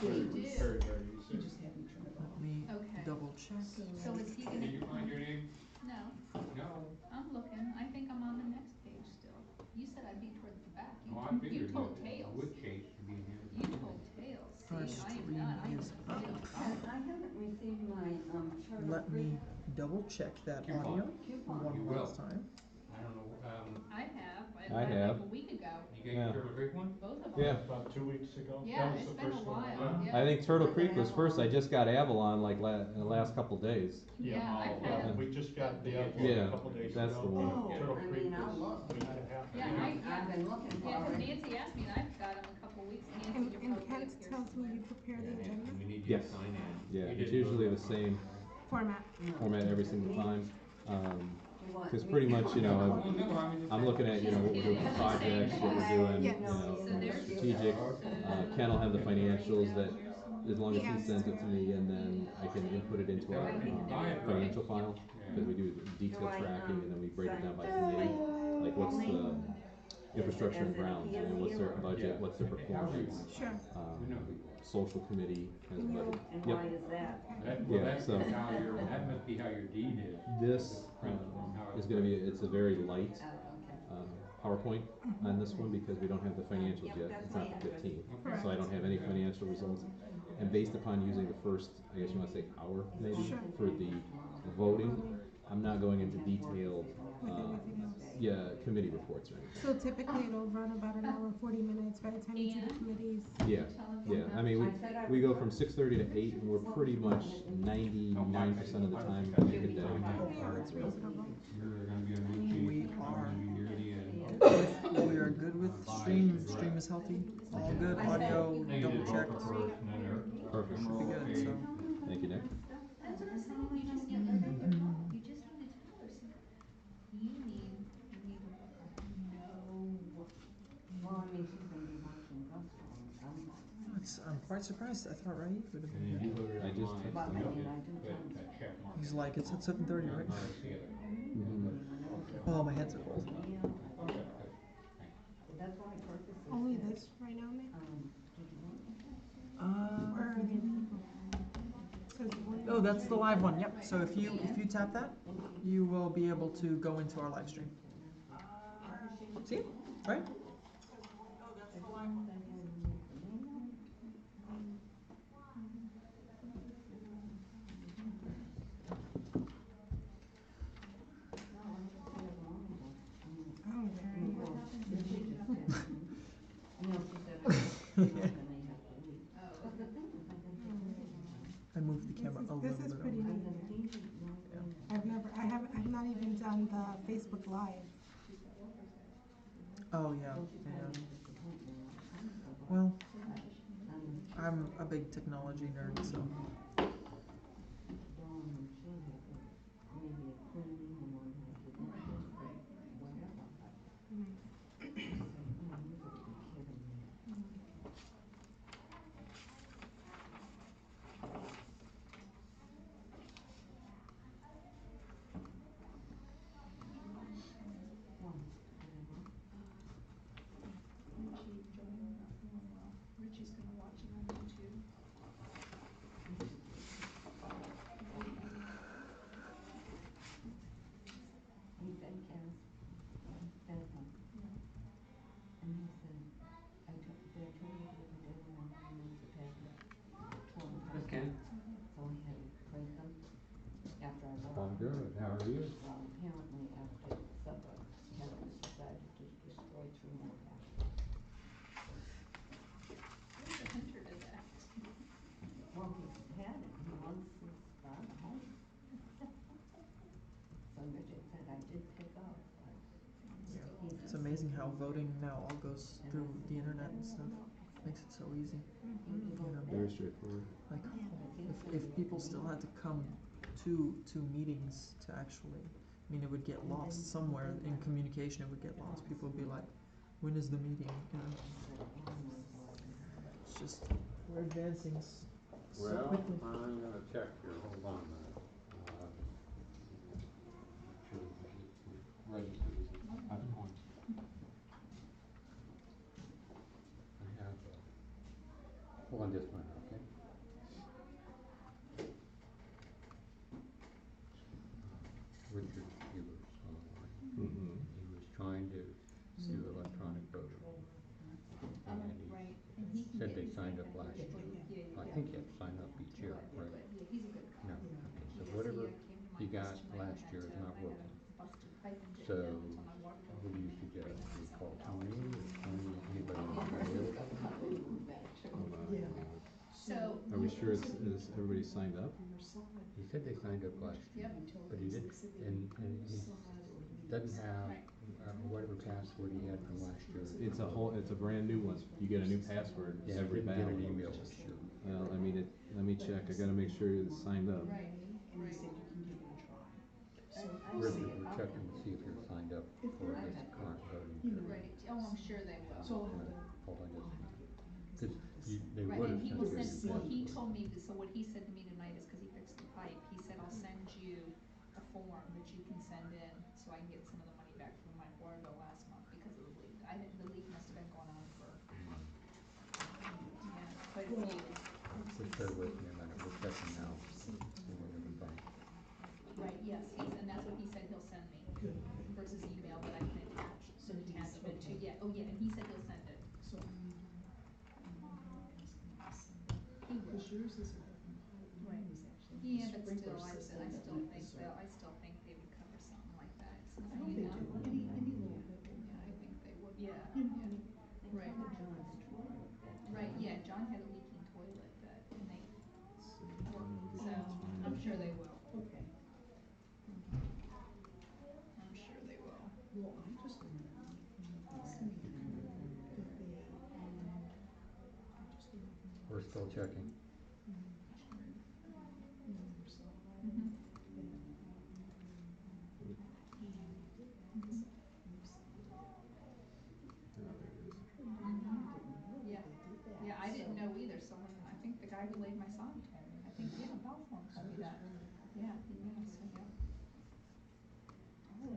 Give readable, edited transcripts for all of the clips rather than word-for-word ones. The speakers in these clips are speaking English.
very, do. very, very You easy. just have me turn it Let off. me Okay. double check. So is he Did gonna? you find your name? No, No. I'm looking. I think I'm on the next page still. You said I'd be towards the back. Oh, I figured You told that Tails. wood chase should be in here. You told Tails. Our See, I am stream not. I am is up. I haven't received my charter. Let me double check that Coupon. audio Coupon. one You last will. time. I don't know, I have. I have. Like a week ago. you got Yeah. your Turtle Creek one? Both of them. Yeah. About 2 weeks ago. Yeah, That was it's the been a first one. while. Yeah. I think Turtle Creek was first. I just got Avalon like in the last couple days. Yeah, I've Yeah, had. we just got the upload Yeah, a couple days that's ago. the one. Oh, Turtle I Creek mean, I'll was look. a week and a half. Yeah, I've been looking for Yeah, because it. Nancy asked me, and I've got them a couple weeks. Nancy, And you're Kent probably up here tells me somewhere. you prepare the agenda We need you Yes. to sign in. Yeah, You it's didn't usually vote the on it. same format. format every single time. You want Because me- pretty much, Oh, no, I mean, I'm looking at, what we're doing for projects, what we're doing, Yes. from a strategic. Ken will have the financials that, as long as he sends it to me, and then I can input it into our financial file, because we do detailed tracking, and then we break it down by committee. Like, what's the infrastructure and grounds, what's their budget, what's their performance. Sure. Social committee has a budget. And Yep. why is that? Well, Yeah, that's so- how that must be how your deed is. This is gonna be, it's a very light Okay. PowerPoint on this one, because we don't have the financials yet, it's not the 15th. Correct. So I don't have any financial results, and based upon using the first, I guess you wanna say hour maybe, Sure. for the voting, I'm not going into detailed, With everything else. committee reports or anything. So typically it'll run about an hour and 40 minutes by the time you do the committees. Yeah, yeah, I mean, we go from 6:30 to 8, and we're pretty much 99% of the time in the day. Oh yeah, that's reasonable. You're gonna be a new chief. We you're are. gonna be near the end. We are good with stream. Stream is healthy. All good. Audio double checked. Perfect. Should be good. So. Thank you, Nick. That's what I'm saying. You just need to tell her. You just need to tell her. See, you need me to let her know. Well, I mean, she's gonna be watching Gus on Sunday. I'm quite surprised. I thought Raheem would have And been then you here. voted I just online, texted But I you mean, did I do put tend that check mark. He's like, it's at 7:30, right? See it. Oh, my head's are cold. Yeah, Okay, good. that's why purpose is. Only this right now, Nick? Did you want Or are there people? 'Cause one- Oh, that's the live one. Yep. So if you tap that, you will be able to go into our live stream. See? Right? Oh, very good. I moved the camera a little This is bit pretty over. neat. Yeah. I've not even done the Facebook Live. Oh yeah. Yeah. Well, I'm a big technology nerd, so. Richie's gonna watch it on YouTube. He said, Cass, fed him. And he said, I told you the other day when I used the package, 12 Okay. So I had to break them after I left. I'm good, how are you? Well, apparently after supper, Kevin decided to destroy 3 more packages. The hunter did that. Well, he's had it, he wants his spot at home. So Richard said, I did pick up, but. It's amazing how voting now all goes through the internet and stuff. Makes it so easy. You know, Very straightforward. like if people still had to come to meetings to actually, I mean, it would get lost somewhere in communication. It would get lost. People would be like, "When is the meeting?" You know. It's just we're advancing so Well, quickly. I'm gonna check here, hold on a minute. Registered, I have one. I have, hold on just a minute, okay? Richard, he was online. Mm-hmm. He was trying to do electronic voting. And Right, he and he can said get they his signed name up back. last year. Yeah, I think you have to sign up each year, Good, right? yeah, he's a good guy. No, okay, so Yes, whatever came to my you got house tonight, last I year had is to- not I had working. a busted pipe and didn't So, know until my water bill what do you came in, suggest? We call $370. Tony, or Tony, anybody available? So, Are we sure is everybody signed up? He said they signed up last year, Yep. but he didn't, and he doesn't have, Right. whatever password he had from last year. It's a brand new one. You get a new password Yeah, he every didn't get an ballot. email this year. Well, I mean, let me check. I gotta make sure it's signed up. right, And he right. said you can give it a try. So I We're, see it. we're checking to see if you're signed up for this current voting. You know. Right, oh, I'm sure they will. So I'll have to. Hold on just a I'll have to minute. get with him, 'cause Cause he'll have to you, send- they Right, would and have he sent will you a send, new well, he password. told me, so what he said to me tonight is, cause he fixed the pipe, he said, I'll send you a form that you can send in, so I can get some of the money back from my water bill last month because of the leak. The leak must have been going on for, yeah, quite a few years. Just bear with me a minute, we're checking now. See what we can find. Right, yes, and that's what he said he'll send me, Good. versus email that I can attach, an attachment to, yeah, oh yeah, and he said he'll send it. So I need to, ask him to send it. He will. Cause yours is an open pipe, Right. mine is actually. Yeah, the but sprinkler still, system I that still went think to they'll, serve. I still think they would cover something like that, it's I nothing hope they do, enough. any little bit will Yeah, I help. think they would, yeah, You know, I yeah. mean, Right. John's toilet that. Right, yeah, John had a leaking toilet that, and they, So, so, I'm sure they will, okay, I'm sure they will. well, I just learned, that they, I just learned. We're still checking. Mhm. Yeah, yeah, I didn't know either, someone, I think the guy who laid my sod told me, I think, yeah, Balfour told me that, yeah, so, yeah. So, yeah,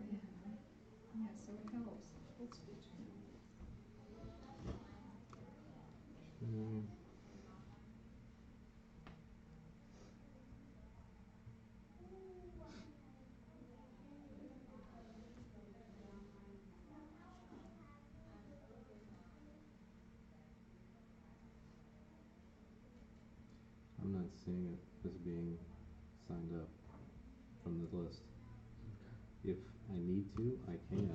yeah, so it helps. That's good to know. Mm. I'm not seeing it as being signed up from the list. If I need to, I can.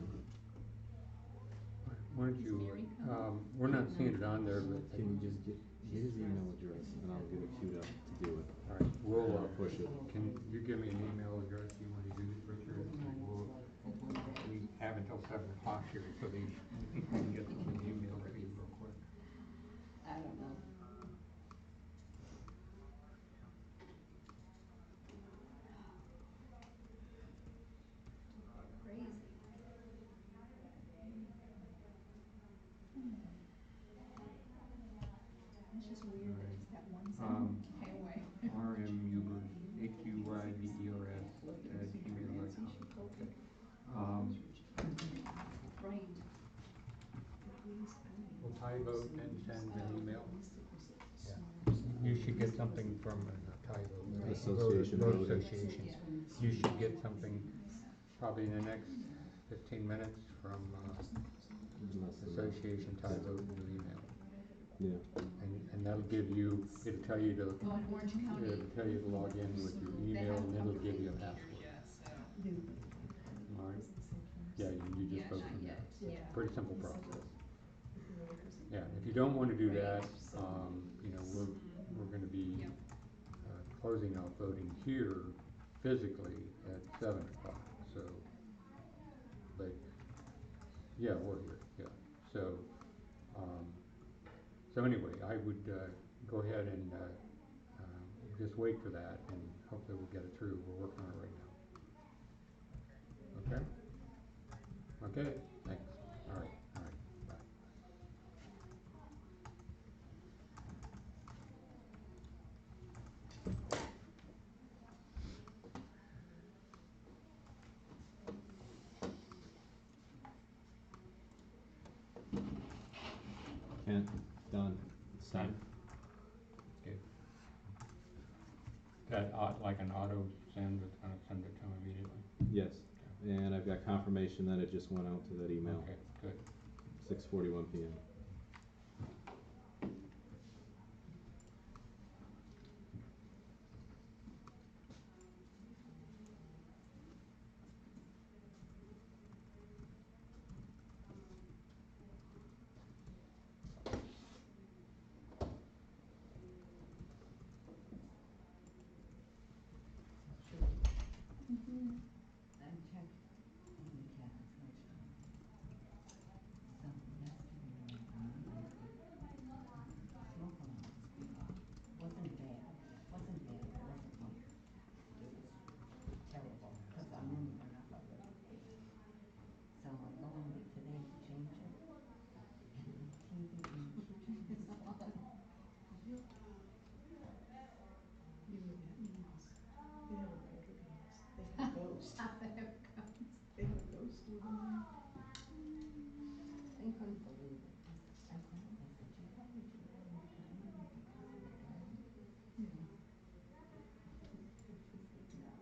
Why don't Is you, Mary coming? we're not seeing it on there, but. Can you just get his email address and I'll get it queued up to do it. All right, we'll, I'll push it. can you give me an email address you want to use, Richard? We have until 7 o'clock here, so these, you can get the email to you real quick. I don't know. Crazy. It's just weird that it's that one HOA. RMUbers, HUYBERS@gmail.com. Okay. Right. Will Ty vote and send an email? Yeah. You should get something from, not Ty vote, Association Vote voting. Association. Yeah. You should get something probably in the next 15 minutes from, Association Ty vote new email. Yeah. And that'll give you, it'll tell you to, Oh, in Orange County. it'll tell you to log in with your They email haven't and come it'll to give you a Rayleigh password. yet, so. All right? Yeah, you just Yeah, vote not from yet, there. yeah. Pretty simple process. Yeah, if you don't want to do that, we're gonna be Yep. closing out voting here physically at 7 o'clock, so, but, yeah, we're here, yeah, so, so anyway, I would, go ahead and, just wait for that, and hopefully we'll get it through, we're working on it right now. Okay? Okay, thanks, all right, bye. Kent, done, it's time. That like an auto send, it's gonna send it to him immediately? Yes, and I've got confirmation that it just went out to that email, Okay, good. 6:41 PM. Mhm. I checked on the cancellation. So yesterday during the meeting, smoke alarms went off. Wasn't bad, wasn't like, it was terrible, cause I'm in one up already. So I go in today to change it, and the TV in the kitchen is on. You know what that means? They have a poltergeist. They have a ghost. They have guns. They have a ghost living there. I couldn't believe it, 'cause I called, I said, gee, how would you know you're dying because of the gun? Yeah. She said, no.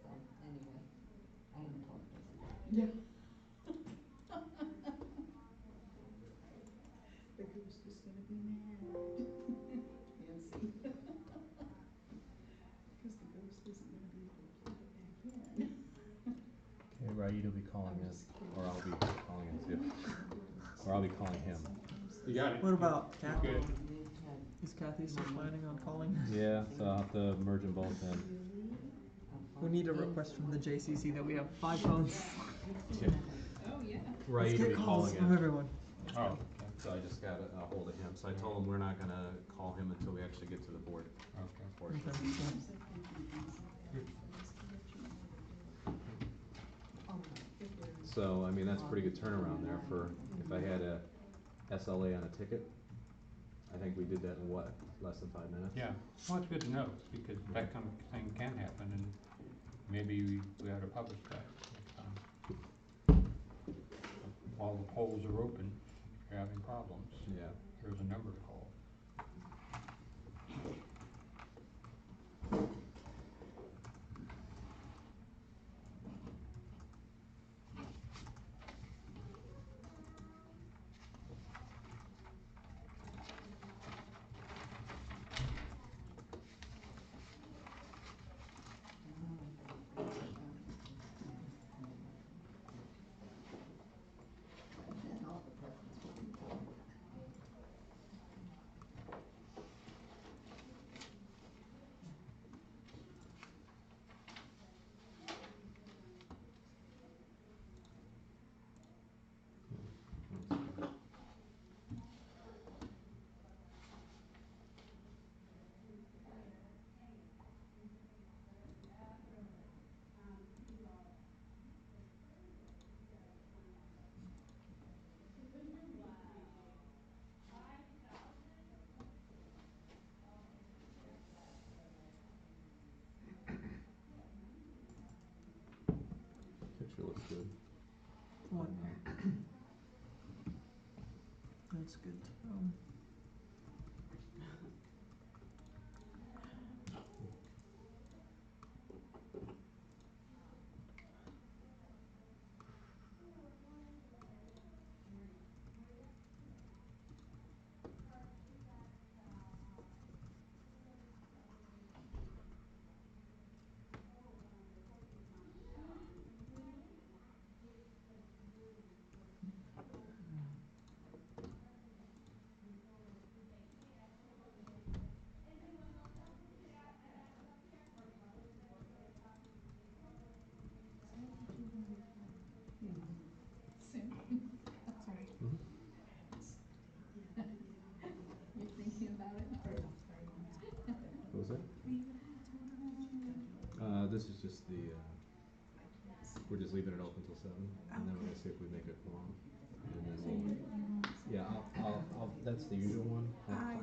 So, anyway, I am told this. Yeah. The ghost is gonna be mad. Nancy. Because the ghost isn't gonna be able to plug it back in. Okay, Raid will be calling I'm in, just kidding. or I'll be calling in too, or I'll be calling him. You got it? What about You Kathy? good? They've had Is Kathy still planning on calling? Yeah, so I'll have to merge them both in. Really? We need a request from the JCC that we have 5 phones. Yeah. Oh, yeah. Let's Raid will get be calls calling from in. everyone. Oh, okay, So I just got a hold of him, so I told him we're not gonna call him until we actually get to the board okay. portion. Okay. Sometimes they can be easy bad things to let you know they're dead. Oh, If they're So, I mean, that's a pretty good turnaround there for, if I had a SLA on a ticket, I think we did that in what, less than 5 minutes? Yeah, well, it's good to know, because that kind of thing can happen, and maybe we ought to publish that next time. While the polls are open, if you're having problems, Yeah. here's a number to call. and all the presents will be gone. Picture looks good. What? That's good to know. Soon. Sorry. Mhm. You're thinking about it? What was that? This is just the, we're just leaving it open till 7, and then we're gonna see if we make a quorum. And then So we'll, you won't. yeah, that's the usual one.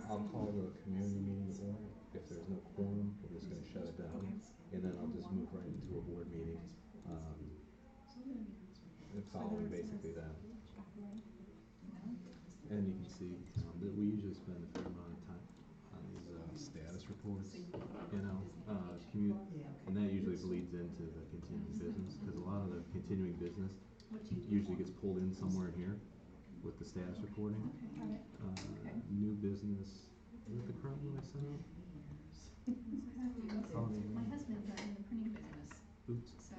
I'll call the community meeting at 1. If there's no quorum, we're just gonna shut it down. And then I'll just move right into a board meeting, following basically that. No? And you can see, that we usually spend a fair amount of time on these, status reports. reports, So you can you know, communicate. Yeah. and that usually bleeds into the continuing business, cause a lot of the continuing business What do you do? usually gets pulled in somewhere in here with the status reporting. Got it. Okay. New business, is that the current one I sent out? Oh, My husband's in the printing business, Oops, so.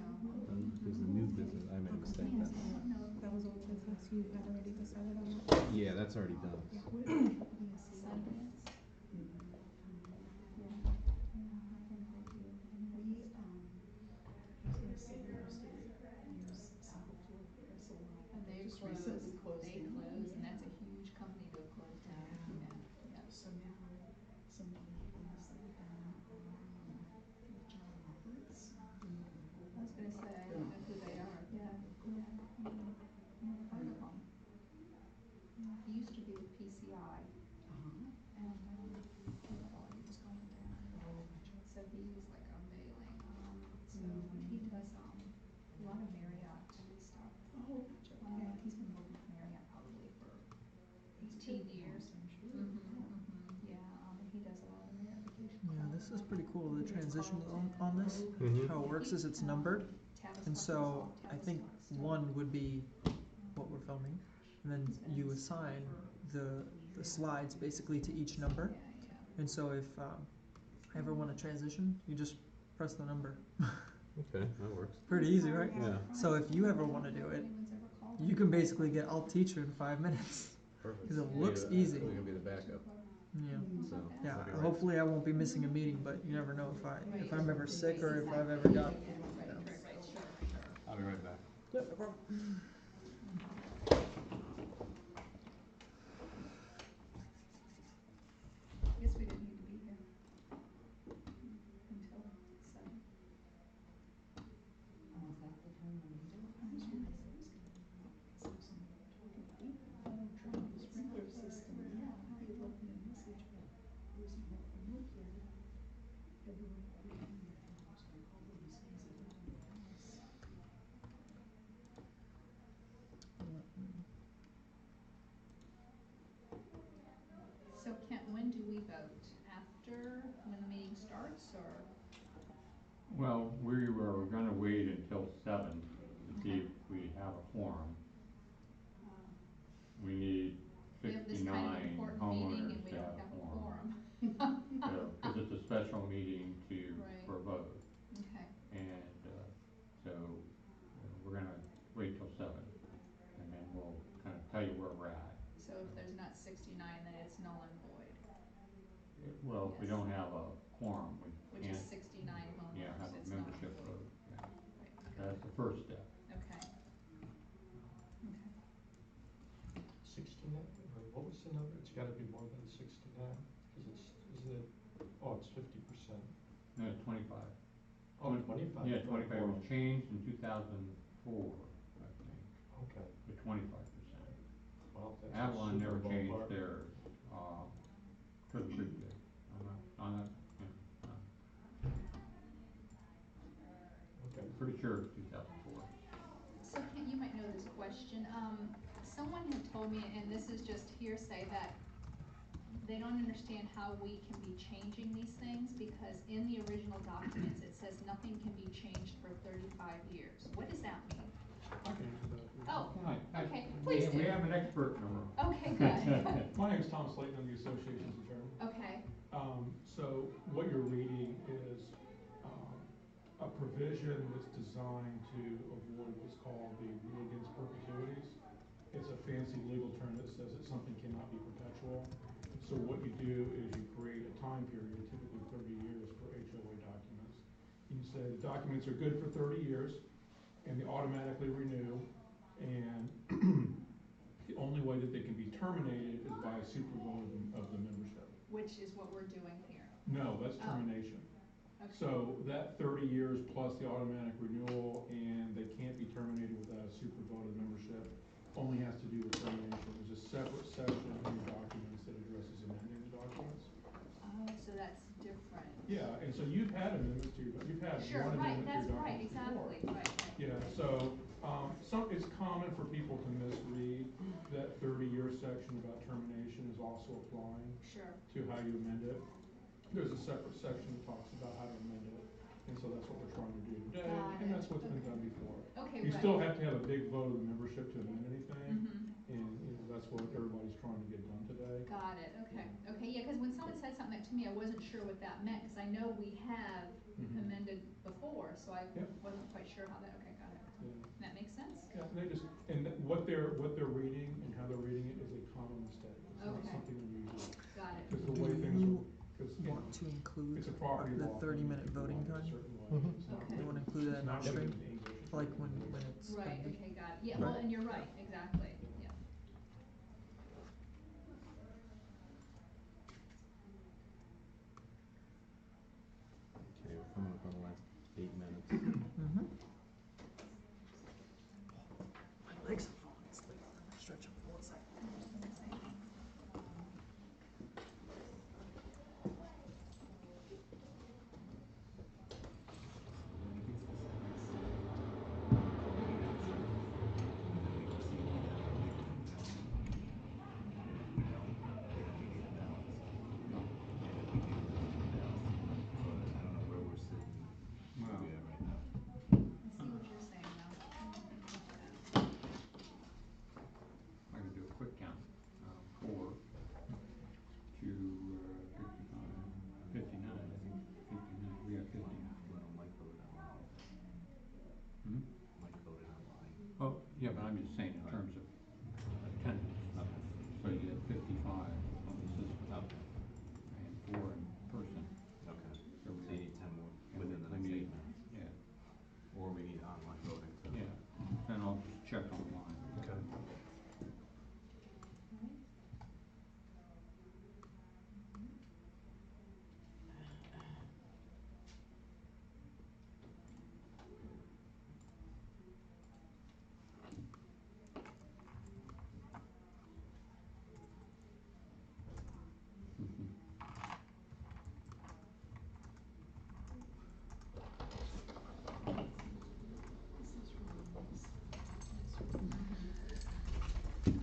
there's a new business, I made a mistake Yes, that I don't know if That was old business, you had already decided on that. Yeah, that's already done. Sundance. I was gonna say, we used to use Simple Flow Press a lot. And they Just closed, recently closed they down. closed, and Yeah. that's a huge company to have closed down, Yeah. yeah. So now, some of the things that are done with John Roberts. I was gonna say, I don't know who they are, yeah, never heard of them. Yeah, he used to be with PCI, and, well, he was going down. Oh, gotcha. So he's like a mailing, so he does, a lot of Marriott stuff. Oh, gotcha, okay. He's been working for Marriott probably for It's 18 been a years. long time, sure. Yeah, and he does a lot of Marriott vacation. Yeah, this is pretty cool, the transition Carlton. on this. Mhm. How it works is it's numbered, and so I think one would be what we're filming, and then you assign the slides basically to each number. Yeah, yeah. And so if I ever want to transition, you just press the number. Okay, that works. Pretty easy, right? Yeah. So if you ever want to do it, Anyone's ever called you can basically get, I'll teach you in 5 minutes. Perfect. 'Cause it looks easy. We're gonna be the backup, Yeah. so. Yeah, that'd be right. hopefully I won't be missing a meeting, but you never know if I'm ever sick or if I've ever got. Right, sure. I'll be right back. Yep, no problem. I guess we didn't need to be here until 7. Was that the time when you did? I was really focused on because I was talking to people, trying the sprinkler system, yeah, he had left me a message, but there wasn't heard from Nick yet. February 14th, I was gonna call him as soon as he got out of the house. So Kent, when do we vote? After, when the meeting starts, or? Well, we were gonna wait until 7 to see if we have a quorum. We need We have this kind of 69 important meeting homeowners and we to don't have have a a quorum. quorum. So, cause it's a special meeting Right. for a vote, Okay, and, so, we're gonna wait till 7, and then we'll kind of tell you where we're at. so if there's not 69, then it's null and void, Well, if we Yes. don't have a quorum, we which is can't, 69 homeowners, yeah, have a it's null and membership void. vote, yeah. Right, That's the first step. okay. Okay. 69, or what was the number? It's gotta be more than 69, cause isn't it, oh, it's 50%. No, 25. Oh, 25. Yeah, for a 25 quorum. was changed in 2004, I think, Okay, to 25%. well, that's a Avalon super never changed ballpark. theirs, Turtle Creek did, I'm not, Okay. pretty sure it's 2004. So Kent, you might know this question, someone had told me, and this is just hearsay, that they don't understand how we can be changing these things, because in the original documents, it says nothing can be changed for 35 years. What does that mean? I can answer that. Oh, Right. okay, please do. We have an expert in the room. Okay, good. My name is Tom Slayton, I'm the association's attorney. Okay, So what you're reading is, a provision that's designed to avoid what's called the rule against perpetuities. It's a fancy legal term that says that something cannot be perpetual. So what you do is you create a time period, typically 30 years for HOA documents. And you say the documents are good for 30 years and they automatically renew, and the only way that they can be terminated is by a super vote of the membership. which is what we're doing here. No, that's Oh. termination. Okay. So that 30 years plus the automatic renewal, and they can't be terminated without a super vote of membership, only has to do with termination. There's a separate section in your documents that addresses amending the documents. Oh, so that's different. Yeah, and so you've had amendments to your, you've had Sure, one right, amendment to that's your right, documents before. exactly, right. Yeah, so, it's common for people to misread that 30-year section about termination is also applying Sure. to how you amend it. there's a separate section that talks about how to amend it, and so that's what we're trying to do today, Got and it. that's what's been Okay. done before. Okay, You right. still have to have a big vote of the membership to amend anything, Mm-hmm. and, that's what everybody's trying to get done today. Got it, okay, okay, yeah, cause when someone said something to me, I wasn't sure what that meant, cause I know we have Mhm. amended before, so I Yep. wasn't quite sure how that, okay, got it. Yeah. That makes sense? Yeah, and they just, and what they're reading and how they're reading it is a common mistake, it's not Okay. something unusual. Got it. Because the Do way things you are, because, you know, want to include it's a property the law. 30-minute thing, voting it's a time? certain way, Mhm. it's not Okay. You written- wanna include that it's in not our written string? in English, it's Like written in when English. it's Right, pending? okay, got it, yeah, well, Right. and you're right, exactly, yeah. Okay, we're coming up on the last 8 minutes. Mm-hmm. My legs are falling asleep. Stretch them for 1 second. Well, I see what you're saying now. Yeah. I can do a quick count, 4 to 55, 59, I think, 59, we got 50. Hmm? Oh, yeah, but I'm just saying in terms of attendance. So you get 55 on the system. And 4 in person. Okay. So we So you need 10 more and within the we next 8 need- minutes. Yeah, Or we need online voting too. yeah, then I'll just check online. Okay.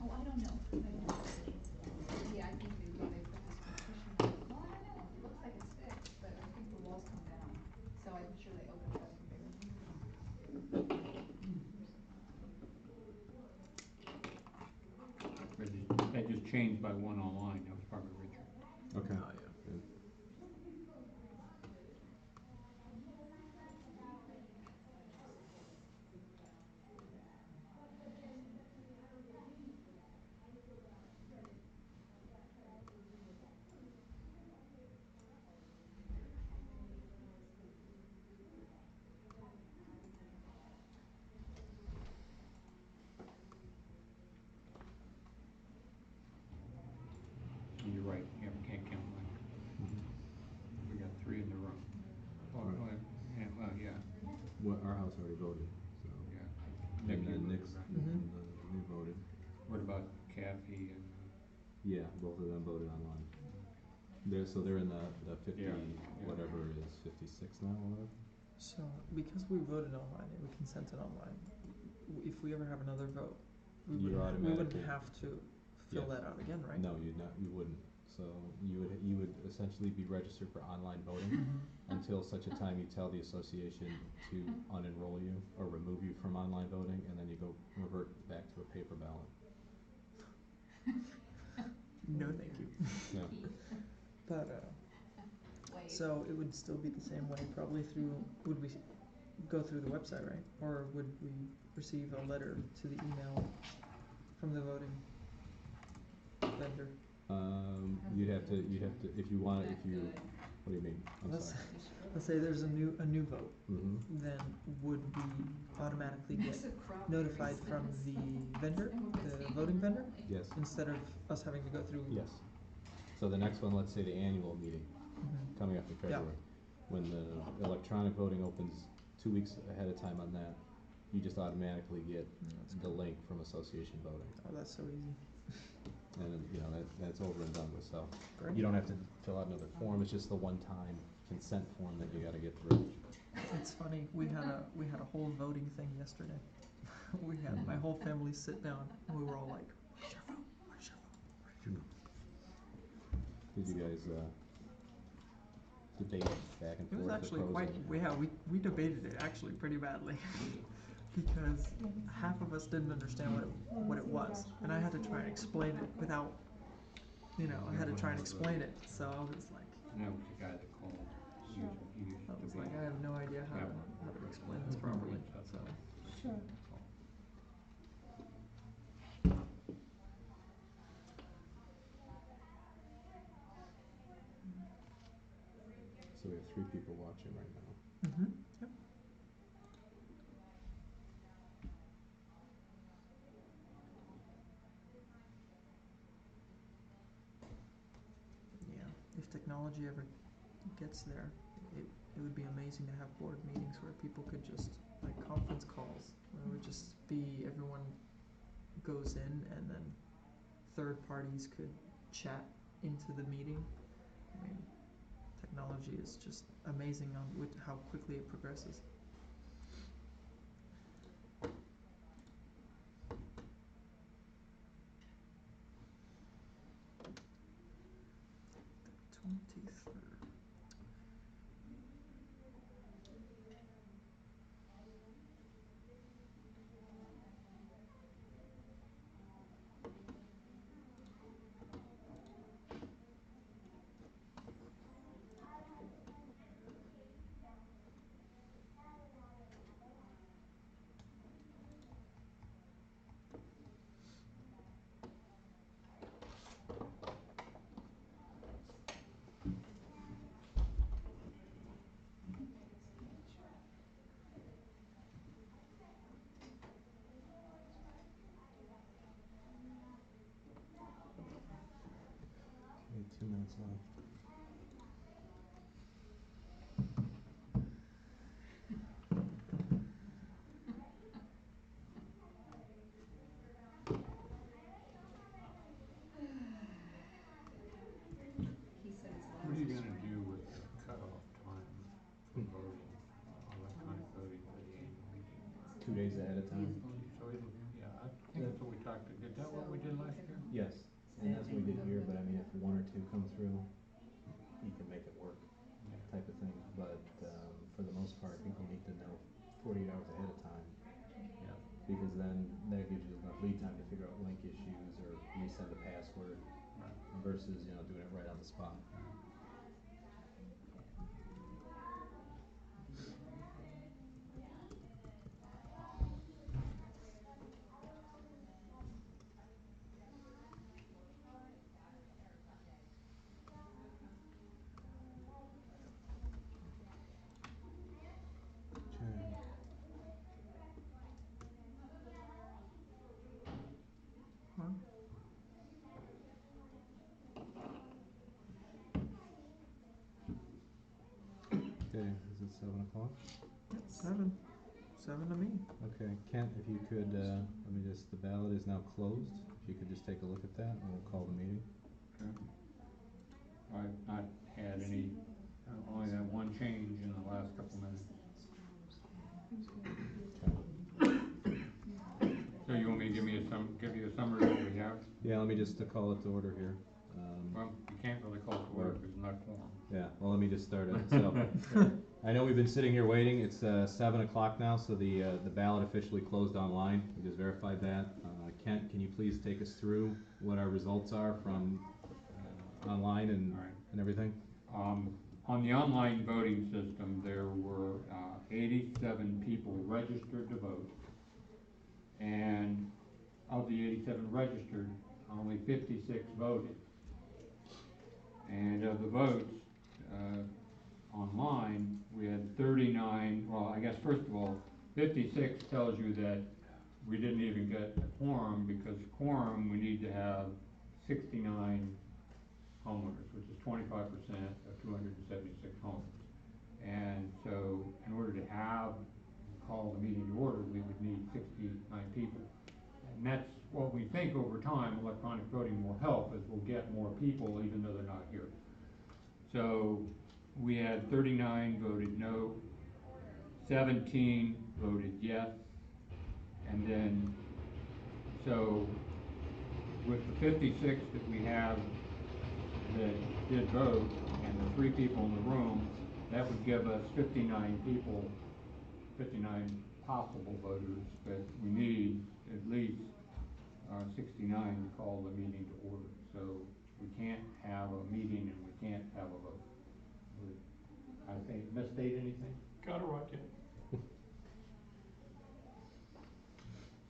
Oh, I don't know, yeah, I think they put this partition, well, I don't know, it looks like it's fixed, but I think the walls come down, so I'm sure they opened it up for bigger meetings. That just changed by one online, that was probably Richard. Okay. Oh, yeah. Good. And you're right, yeah, we can't count Mike. We got 3 in the room. Oh, Right. yeah, well, yeah, Well, our house already voted, so. yeah. And Nick, you then voted, Nick's, right? Mhm. they voted. What about Kathy and, Yeah, both of them voted online. So they're in the 50, Yeah. whatever it is, 56 now, or whatever? So, because we voted online and we consented online, if we ever have another vote, we You're wouldn't automatically- have to fill Yes. that out again, right? No, you wouldn't. So you would essentially be registered for online voting Mhm. until such a time you tell the association to unenroll you or remove you from online voting, and then you go revert back to a paper ballot. No, thank you. Yeah. But, Wait. so it would still be the same way, probably through, would we go through the website, right? Or would we receive a letter to the email from the voting vendor? You'd have to, if you want, what do you mean? I'm Let's, sorry. let's say there's a new vote, Mm-hmm. then would we automatically get Massive crowd notified here. from the vendor, And we're the taking voting vendor, Yes. instead of us having to go through? Yes. So the next one, let's say the annual meeting, Mhm. coming up in February. When the electronic voting opens 2 weeks ahead of time on that, you just automatically get That's the cool. link from association voting. Oh, that's so easy. And then, that's over and done with, so. Great. You don't have to fill out another form, it's just the one-time consent form that you gotta get through. It's funny, we had a whole voting thing yesterday. We had my whole family sit down and we were all like, where's your vote? Where's your vote? Where's your vote? Did you guys, debate back and It was forth. the actually pros quite, and- we debated it actually pretty badly. Because half of us didn't understand what it was, and I had to try and explain it without, I had to try and explain it, so I was like, And that was the guy that called, he used I to was be. like, I have no idea how to explain this properly, so. Sure. So we have 3 people watching right now. Mm-hmm, yep. Yeah, if technology ever gets there, it would be amazing to have board meetings where people could just, like conference calls, where it would just be everyone goes in and then third parties could chat into the meeting. I mean, technology is just amazing on how quickly it progresses. The 23rd. Okay, 2 minutes left. He said his What are you legs are gonna swollen. do with the cutoff time for voting, electronic voting for the annual meeting? 2 days ahead of time. So it, yeah, I think that's what we talked, is that what we did last year? Yes, and that's what we did here, but I mean, if 1 or 2 come through, you can make it work, Yeah. type of thing. But, for the most part, people need to know 48 hours ahead of time. Yeah. Because then that gives you enough lead time to figure out link issues or resend a password Right. versus, doing it right on the spot. Okay. Well, Okay, is it 7 o'clock? yep, 7 to me. Okay, Kent, if you could, the ballot is now closed. If you could just take a look at that and we'll call the meeting. Okay. I've not had any, only had one change in the last couple minutes. So you want me to give you a summary of what we have? Yeah, let me just call it to order here. Well, you can't really call it to order because it's not quorum. Yeah, well, let me just start it. So, I know we've been sitting here waiting. It's 7 o'clock now, so the ballot officially closed online. We just verified that. Kent, can you please take us through what our results are from online and All right. and everything? On the online voting system, there were 87 people registered to vote. And of the 87 registered, only 56 voted. And of the votes online, we had 39, well, I guess first of all, 56 tells you that we didn't even get a quorum, because quorum, we need to have 69 homeowners, which is 25% of 276 homes. And so in order to call the meeting to order, we would need 69 people. And that's what we think over time electronic voting will help, is we'll get more people even though they're not here. So we had 39 voted no, 17 voted yes, and then, so with the 56 that we have that did vote, and the 3 people in the room, that would give us 59 people, 59 possible voters, but we need at least 69 to call the meeting to order. So we can't have a meeting and we can't have a vote. I think, misstate anything? Got it right, Ken.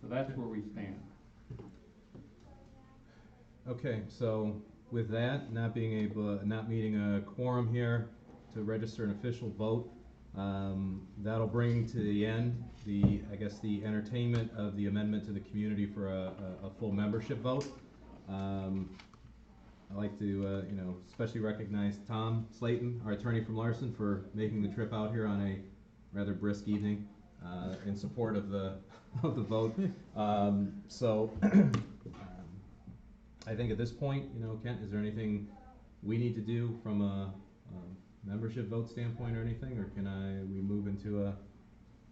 So that's where we stand. Okay, so with that, not meeting a quorum here to register an official vote, that'll bring to the end I guess the entertainment of the amendment to the community for a full membership vote. I'd like to, especially recognize Tom Slayton, our attorney from Larson, for making the trip out here on a rather brisk evening, in support of the, of the vote. I think at this point, Kent, is there anything we need to do from a membership vote standpoint or anything, or we move into a?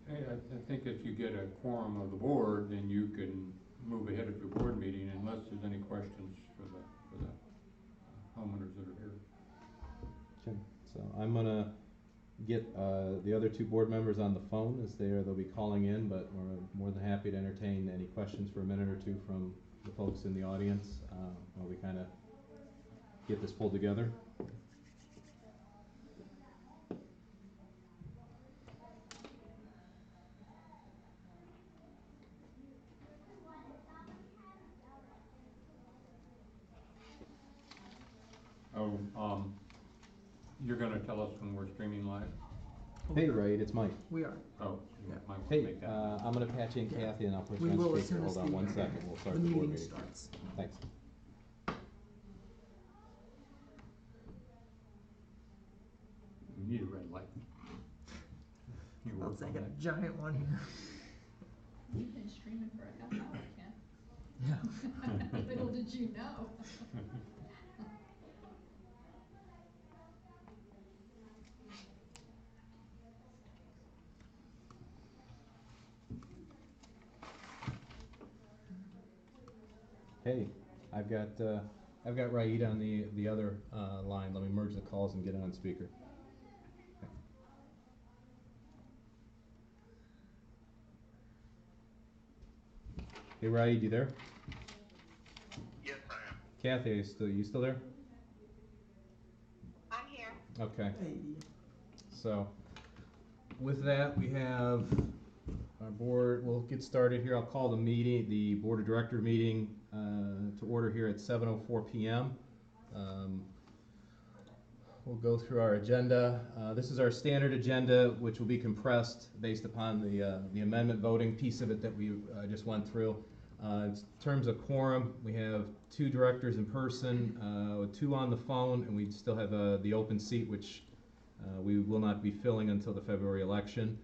Hey, I think if you get a quorum of the board, then you can move ahead of your board meeting unless there's any questions for the homeowners that are here. Okay, so I'm gonna get the other 2 board members on the phone as they'll be calling in, but we're more than happy to entertain any questions for a minute or 2 from the folks in the audience while we kind of get this pulled together. Oh, you're gonna tell us when we're streaming live? Hey, Ray, it's Mike. We are. Oh, Yeah. Mike will Hey, make that. I'm gonna patch in Yeah. Kathy and I'll put We you on will as speaker. soon as Hold on one second, we'll start the the board meeting meeting. starts. Thanks. We need a red light. You I'll work take on a that. giant one here. You've been streaming for a half hour, Ken. Yeah. Little did you know. Hey, I've got Raid on the other line. Let me merge the calls and get it on speaker. Okay. Hey, Raid, you there? Yes, I am. Kathy, you still there? I'm here. Okay. Hey. So, with that, we have our board. We'll get started here. I'll call the board of director meeting to order here at 7:04 p.m. We'll go through our agenda. This is our standard agenda, which will be compressed based upon the amendment voting piece of it that we just went through. In terms of quorum, we have 2 directors in person, 2 on the phone, and we still have the open seat, which we will not be filling until the February election.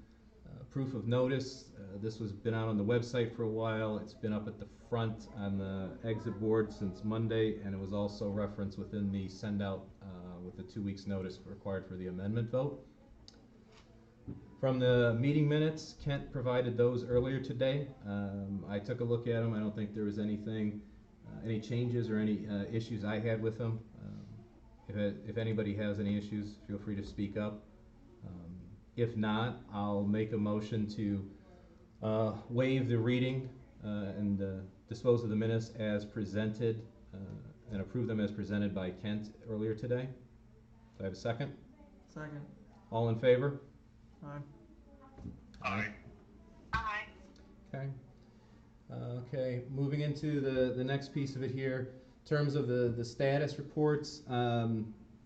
Proof of notice, this has been out on the website for a while. It's been up at the front on the exit board since Monday, and it was also referenced within the send out with the 2 weeks notice required for the amendment vote. From the meeting minutes, Kent provided those earlier today. I took a look at them. I don't think there was anything, any changes or any issues I had with them. If anybody has any issues, feel free to speak up. If not, I'll make a motion to waive the reading and dispose of the minutes as presented and approve them as presented by Kent earlier today. Do I have a second? Second. All in favor? Aye. Aye. Aye. Okay. Okay, moving into the next piece of it here, in terms of the status reports,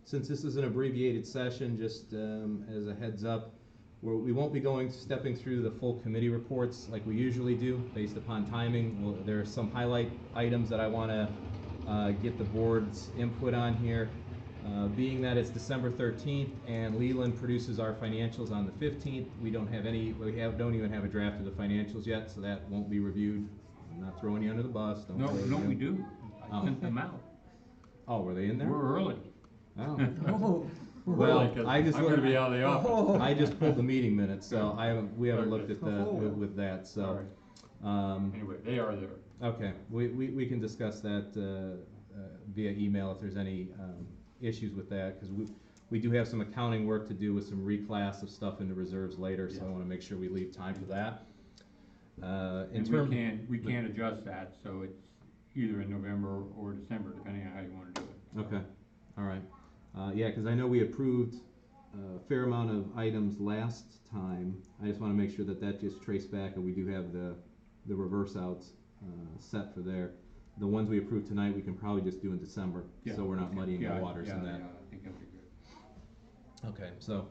since this is an abbreviated session, just as a heads up, we won't be stepping through the full committee reports like we usually do based upon timing. There are some highlight items that I want to get the board's input on here. Being that it's December 13th and Leland produces our financials on the 15th, we don't even have a draft of the financials yet, so that won't be reviewed. I'm not throwing you under the bus. No, we do. I sent them out. Oh, were they in there? We're early. Oh. Oh. Well, Really, 'cause I just I'm gonna be out of the office. I just pulled the meeting minutes, so we haven't looked at Oh. with that, so. Anyway, they are there. Okay, we can discuss that via email if there's any issues with that, because We do have some accounting work to do with some reclass of stuff into reserves later, so I wanna make sure we leave time for that. In And term. we can't adjust that, so it's either in November or December, depending on how you wanna do it. Okay, all right. Yeah, cause I know we approved a fair amount of items last time. I just wanna make sure that that gets traced back and we do have the reverse outs, set for there. The ones we approved tonight, we can probably just do in December, Yeah. so we're not muddying Yeah, the waters in that. Yeah, I think that'd be good. Okay, so,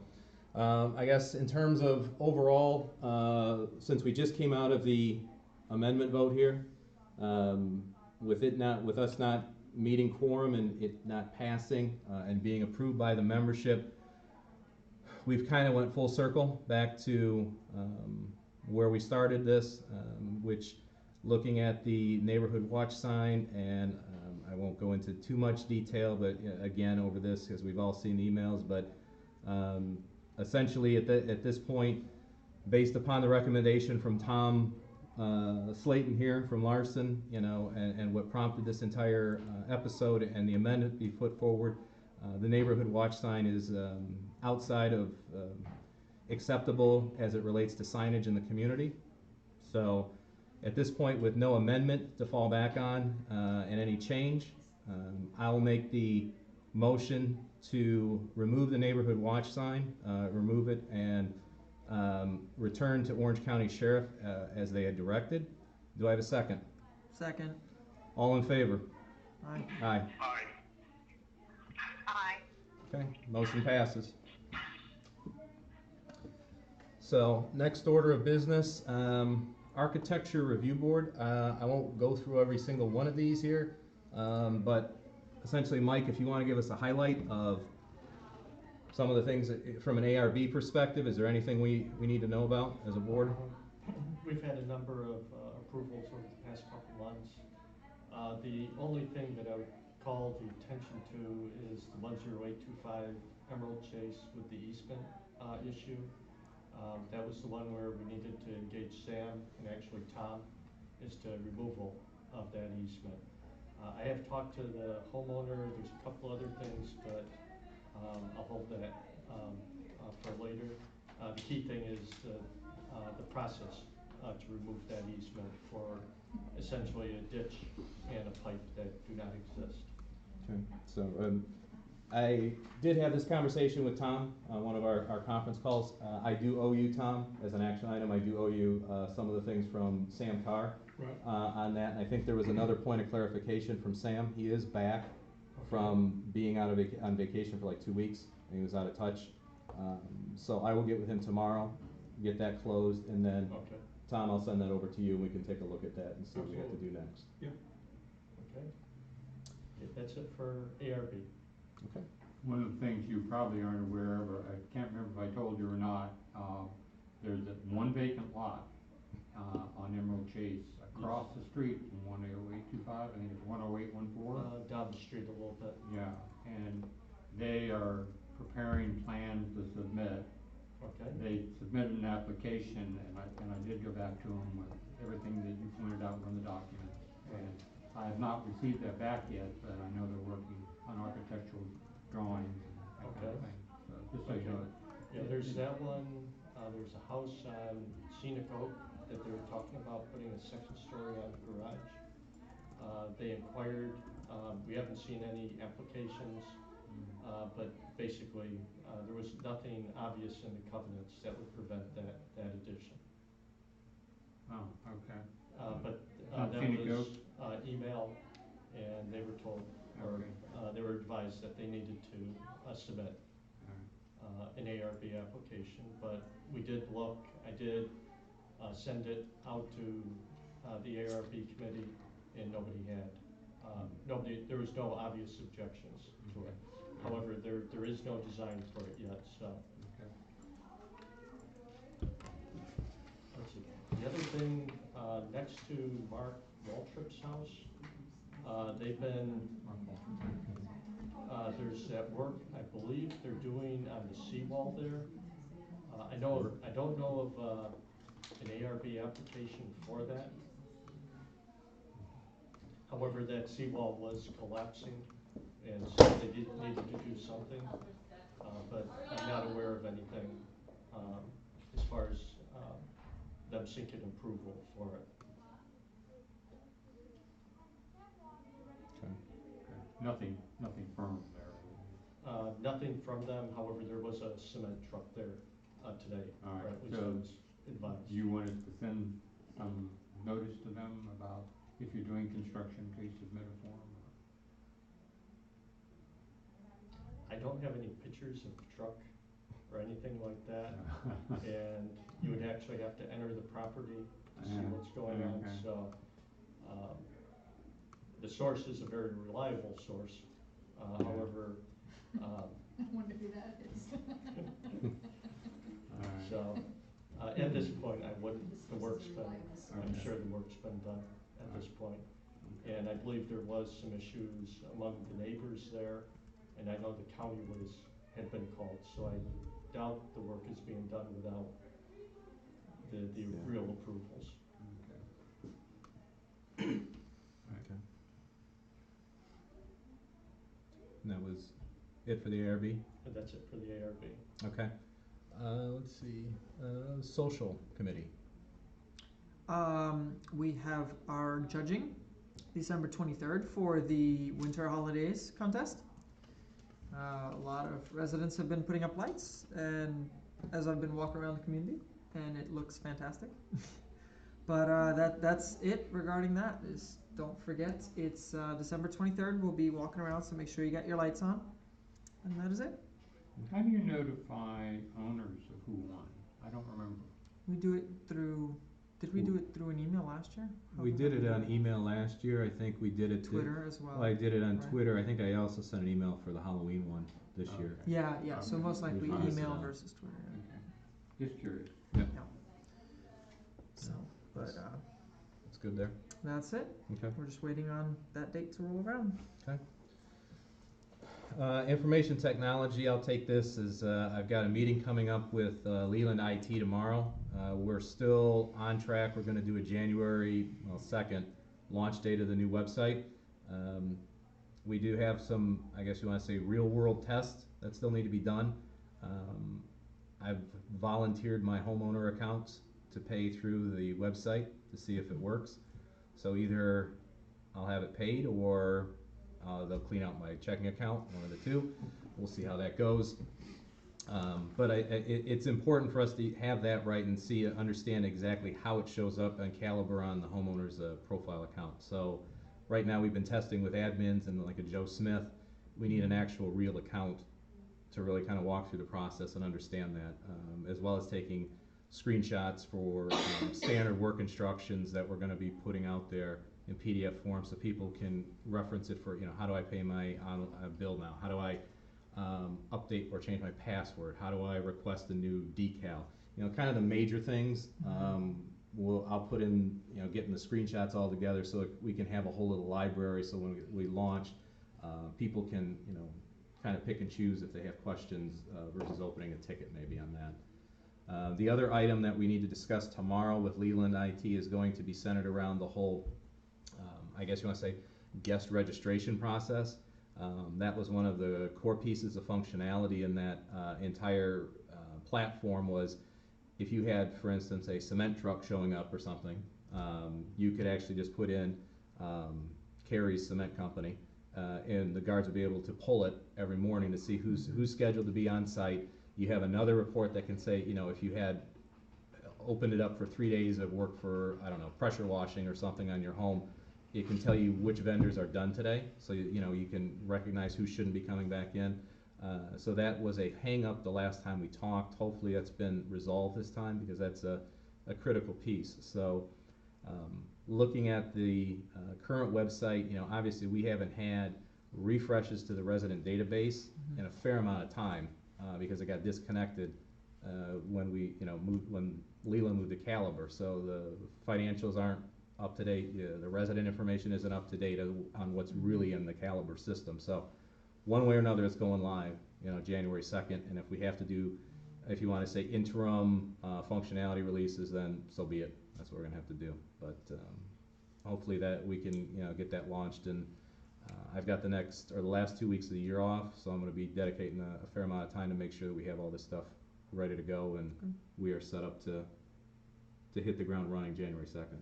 I guess in terms of overall, since we just came out of the amendment vote here, with us not meeting quorum and it not passing, and being approved by the membership, we've kinda went full circle back to, where we started this, which, looking at the neighborhood watch sign, and, I won't go into too much detail, but, again, over this, cause we've all seen the emails, but, essentially, at this point, based upon the recommendation from Tom Slayton here from Larson, you know, and what prompted this entire episode and the amendment be put forward, the neighborhood watch sign is outside of acceptable as it relates to signage in the community. So at this point, with no amendment to fall back on and any change, I'll make the motion to remove the neighborhood watch sign, remove it and return to Orange County Sheriff as they had directed. Do I have a second? Second. All in favor? Aye. Aye. Aye. Aye. Okay, motion passes. So, next order of business, Architecture Review Board. I won't go through every single one of these here, but essentially, Mike, if you wanna give us a highlight of some of the things from an ARB perspective, is there anything we need to know about as a board? We've had a number of approvals over the past couple months. The only thing that I would call the attention to is the 10825 Emerald Chase with the easement issue. That was the one where we needed to engage Sam and actually Tom as to removal of that easement. I have talked to the homeowner. There's a couple other things, but I'll hold that for later. The key thing is the process to remove that easement for essentially a ditch and a pipe that do not exist. Okay, so, I did have this conversation with Tom on one of our conference calls. I do owe you, Tom, as an action item, I do owe you some of the things from Sam Carr on that. And I think there was another point of clarification from Sam. He is back from being out of on vacation for like 2 weeks, and he was out of touch. So I will get with him tomorrow, get that closed, and then, Tom, I'll send that over to you, and we can take a look at that and see what we have to do next. Yeah. Okay. That's it for ARB. Okay. One of the things you probably aren't aware of, or I can't remember if I told you or not, there's one vacant lot on Emerald Chase across the street from 10825, I think it's 10814. Down the street a little bit. Yeah, and they are preparing plans to submit. Okay. They submitted an application, and I did go back to them with everything that you pointed out from the documents. And I have not received that back yet, but I know they're working on architectural drawings and that kind of thing. So just so you know. Yeah, there's that one. There's a house on Scenic Oak that they were talking about putting a second story on the garage. They inquired. We haven't seen any applications, but basically there was nothing obvious in the covenants that would prevent that addition. Oh, okay. But Not that Scenic was Oak? email, and they were told, or they were advised that they needed to submit an ARB application. But we did look. I did send it out to the ARB committee, and nobody had. There was no obvious objections to it. However, there is no design for it yet, so. Let's see. The other thing, next to Mark Waltrip's house, they've been, there's that work, I believe they're doing on the seawall there. I don't know of an ARB application for that. However, that seawall was collapsing, and so they needed to do something. but I'm not aware of anything, as far as, them seeking approval for it. Okay. Nothing firm there. Nothing from them, however, there was a cement truck there, today, All or right, at least I so was advised. Do you want us to send some notice to them about if you're doing construction, please submit a form? I don't have any pictures of the truck or anything like that, and you would actually have to enter the property to see Yeah, what's going on, okay. so, the source is a very reliable source, however, I wonder who that is. All right. so, at this point, I wouldn't, the work's been, I'm Okay. sure the work's been done at this point. And I believe there was some issues among the neighbors there, and I know the county had been called, so I doubt the work is being done without the Yeah. real approvals. Okay. Okay. And that was it for the ARB? And that's it for the ARB. Okay. Let's see, social committee. We have our judging December 23rd for the winter holidays contest. A lot of residents have been putting up lights, and as I've been walking around the community, and it looks fantastic. But that's it regarding that. Don't forget, it's December 23rd. We'll be walking around, so make sure you got your lights on. And that is it. How do you notify owners of who won? I don't remember. We do it through. Did we do it through an email last year? How We did we it do on email last year. I think we did it Twitter as well. I did it on right? Twitter. I think I also sent an email for the Halloween one this year. Okay. Yeah. So Okay. most likely Usually it's email on. versus Twitter. Yeah. Okay. Just curious. So, but It's good there. that's it. Okay. We're just waiting on that date to roll around. Information technology, I'll take this as I've got a meeting coming up with Leland IT tomorrow. We're still on track. We're going to do a January 2nd launch date of the new website. We do have some, I guess you want to say, real world tests that still need to be done. I've volunteered my homeowner accounts to pay through the website to see if it works. So either I'll have it paid or they'll clean out my checking account, one of the two. We'll see how that goes. But it's important for us to have that right and understand exactly how it shows up on Caliber on the homeowner's profile account. So right now we've been testing with admins and like a Joe Smith. We need an actual real account to really kind of walk through the process and understand that, as well as taking screenshots for standard work instructions that we're going to be putting out there in PDF form so people can reference it for, how do I pay my bill now? How do I update or change my password? How do I request a new decal? Kind of the major things. I'll put in, getting the screenshots all together so we can have a whole little library so when we launch, people can, kind of pick and choose if they have questions versus opening a ticket maybe on that. The other item that we need to discuss tomorrow with Leland IT is going to be centered around the whole, I guess you want to say, guest registration process. That was one of the core pieces of functionality in that entire platform was if you had, for instance, a cement truck showing up or something, you could actually just put in Carrie's Cement Company and the guards would be able to pull it every morning to see who's scheduled to be on site. You have another report that can say, if you had opened it up for 3 days of work for, I don't know, pressure washing or something on your home, it can tell you which vendors are done today, so you can recognize who shouldn't be coming back in. So that was a hang up the last time we talked. Hopefully that's been resolved this time because that's a critical piece. So looking at the current website, obviously we haven't had refreshes to the resident database in a fair amount of time because it got disconnected when we when Leland moved to Caliber. So the financials aren't up to date. The resident information isn't up to date on what's really in the Caliber system. So one way or another, it's going live, January 2nd. And if we have to do, if you want to say interim functionality releases, then so be it. That's what we're gonna have to do. But hopefully that we can, get that launched and I've got the last 2 weeks of the year off, so I'm gonna be dedicating a fair amount of time to make sure that we have all this stuff ready to go, and we are set up to hit the ground running January 2nd.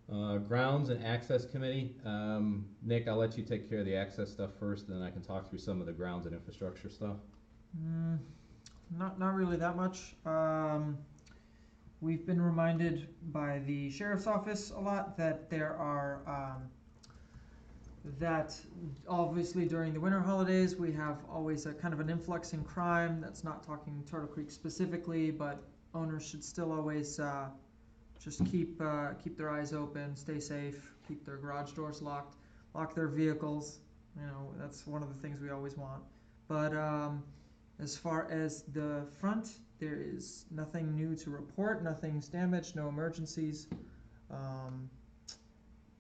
So. Grounds and Access Committee, Nick, I'll let you take care of the access stuff first, and then I can talk through some of the grounds and infrastructure stuff. Not really that much. We've been reminded by the sheriff's office a lot that there are, that obviously during the winter holidays we have always a kind of an influx in crime. That's not talking Turtle Creek specifically, but owners should still always just keep their eyes open, stay safe, keep their garage doors locked, lock their vehicles. You know, that's one of the things we always want. But as far as the front, there is nothing new to report, nothing's damaged, no emergencies.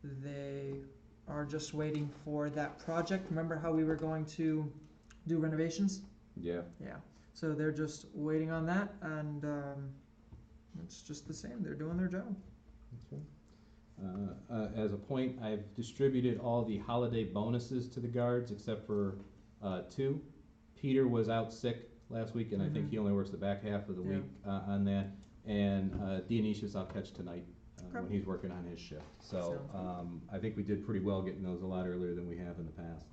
They are just waiting for that project. Remember how we were going to do renovations? Yeah. Yeah. So they're just waiting on that, and it's just the same. They're doing their job. Okay. As a point, I've distributed all the holiday bonuses to the guards except for 2. Peter was out sick last week, and I think he only works the back half of the week on that. And Dionysius I'll catch tonight when he's working on his shift. So I think we did pretty well getting those a lot earlier than we have in the past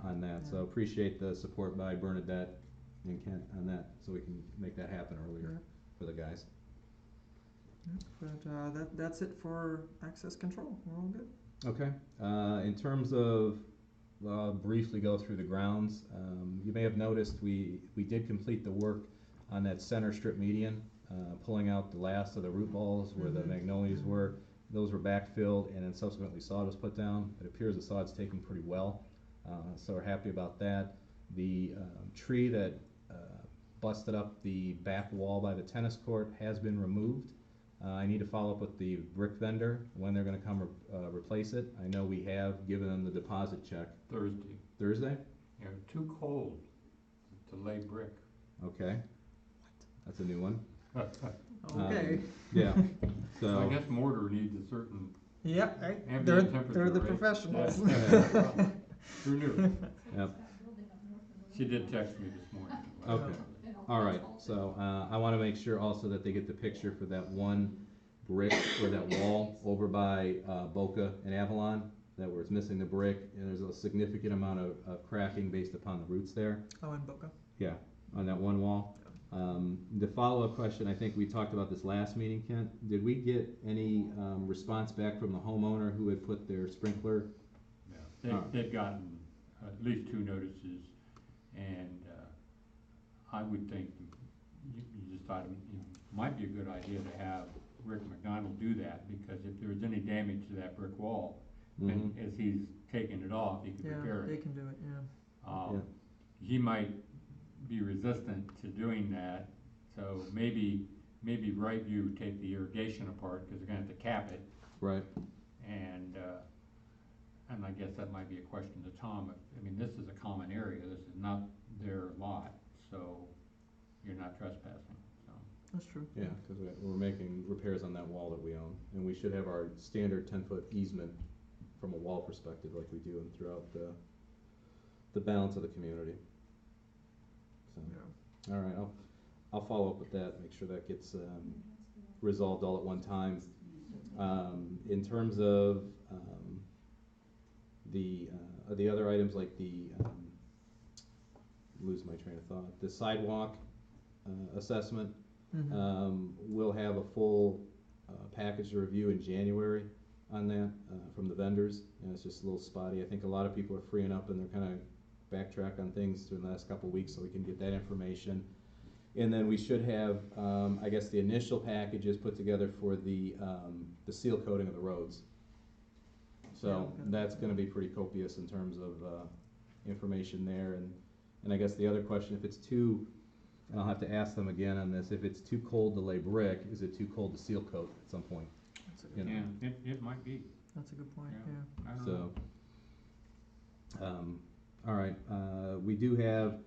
on that. So appreciate the support by Bernadette and Kent on that, so we can make that happen earlier for the guys. But that's it for access control. We're all good. Okay. In terms of, I'll briefly go through the grounds. You may have noticed we did complete the work on that center strip median, pulling out the last of the root balls where the magnolias were. Those were backfilled, and then subsequently sod was put down. It appears the sod's taking pretty well, so we're happy about that. The tree that busted up the back wall by the tennis court has been removed. I need to follow up with the brick vendor when they're going to come replace it. I know we have given them the deposit check. Thursday? Yeah, too cold to lay brick. Okay. That's a new one. Okay. Yeah. So I guess mortar needs a certain they're temperature, the right? professionals. Yeah. Who knew? Yep. She did text me this morning. Okay. All right. So I want to make sure also that they get the picture for that one brick or that wall over by Boca and Avalon, that where it's missing the brick, and there's a significant amount of cracking based upon the roots there. Oh, in Boca. Yeah, on that one wall. The follow-up question, I think we talked about this last meeting, Kent. Did we get any response back from the homeowner who had put their sprinkler? Yeah, they've gotten at least 2 notices, and I would think you just thought it might be a good idea to have Rick McDonald do that, because if there's any damage to that brick wall, and as he's taking it off, he can repair it. They can do it. Yeah. He might be resistant to doing that, so maybe Brightview take the irrigation apart, because they're gonna have to cap it. Right. And I guess that might be a question to Tom. I mean, this is a common area. This is not their lot, so you're not trespassing. So That's true. Yeah, because we're making repairs on that wall that we own, and we should have our standard 10-foot easement from a wall perspective, like we do throughout the balance of the community. So, all right, I'll follow up with that, make sure that gets resolved all at one time. In terms of the other items, like the lose my train of thought, the sidewalk assessment, we'll have a full package to review in January on that from the vendors, and it's just a little spotty. I think a lot of people are freeing up and they're kind of backtrack on things through the last couple of weeks, so we can get that information. And then we should have, I guess, the initial packages put together for the seal coating of the roads. So that's going to be pretty copious in terms of information there. And I guess the other question, if it's too, and I'll have to ask them again on this, if it's too cold to lay brick, is it too cold to seal coat at some point? yeah, it might be. That's a good point. I don't know. All right, we do have,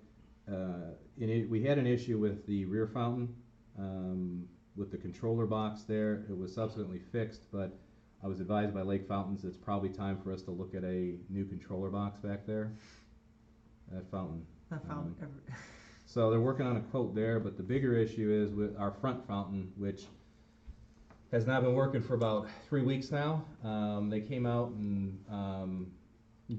we had an issue with the rear fountain, with the controller box there. It was subsequently fixed, but I was advised by Lake Fountains it's probably time for us to look at a new controller box back there. That fountain. That fountain, So they're working on a quote there, but the bigger issue is with our front fountain, which has now been working for about 3 weeks now. They came out and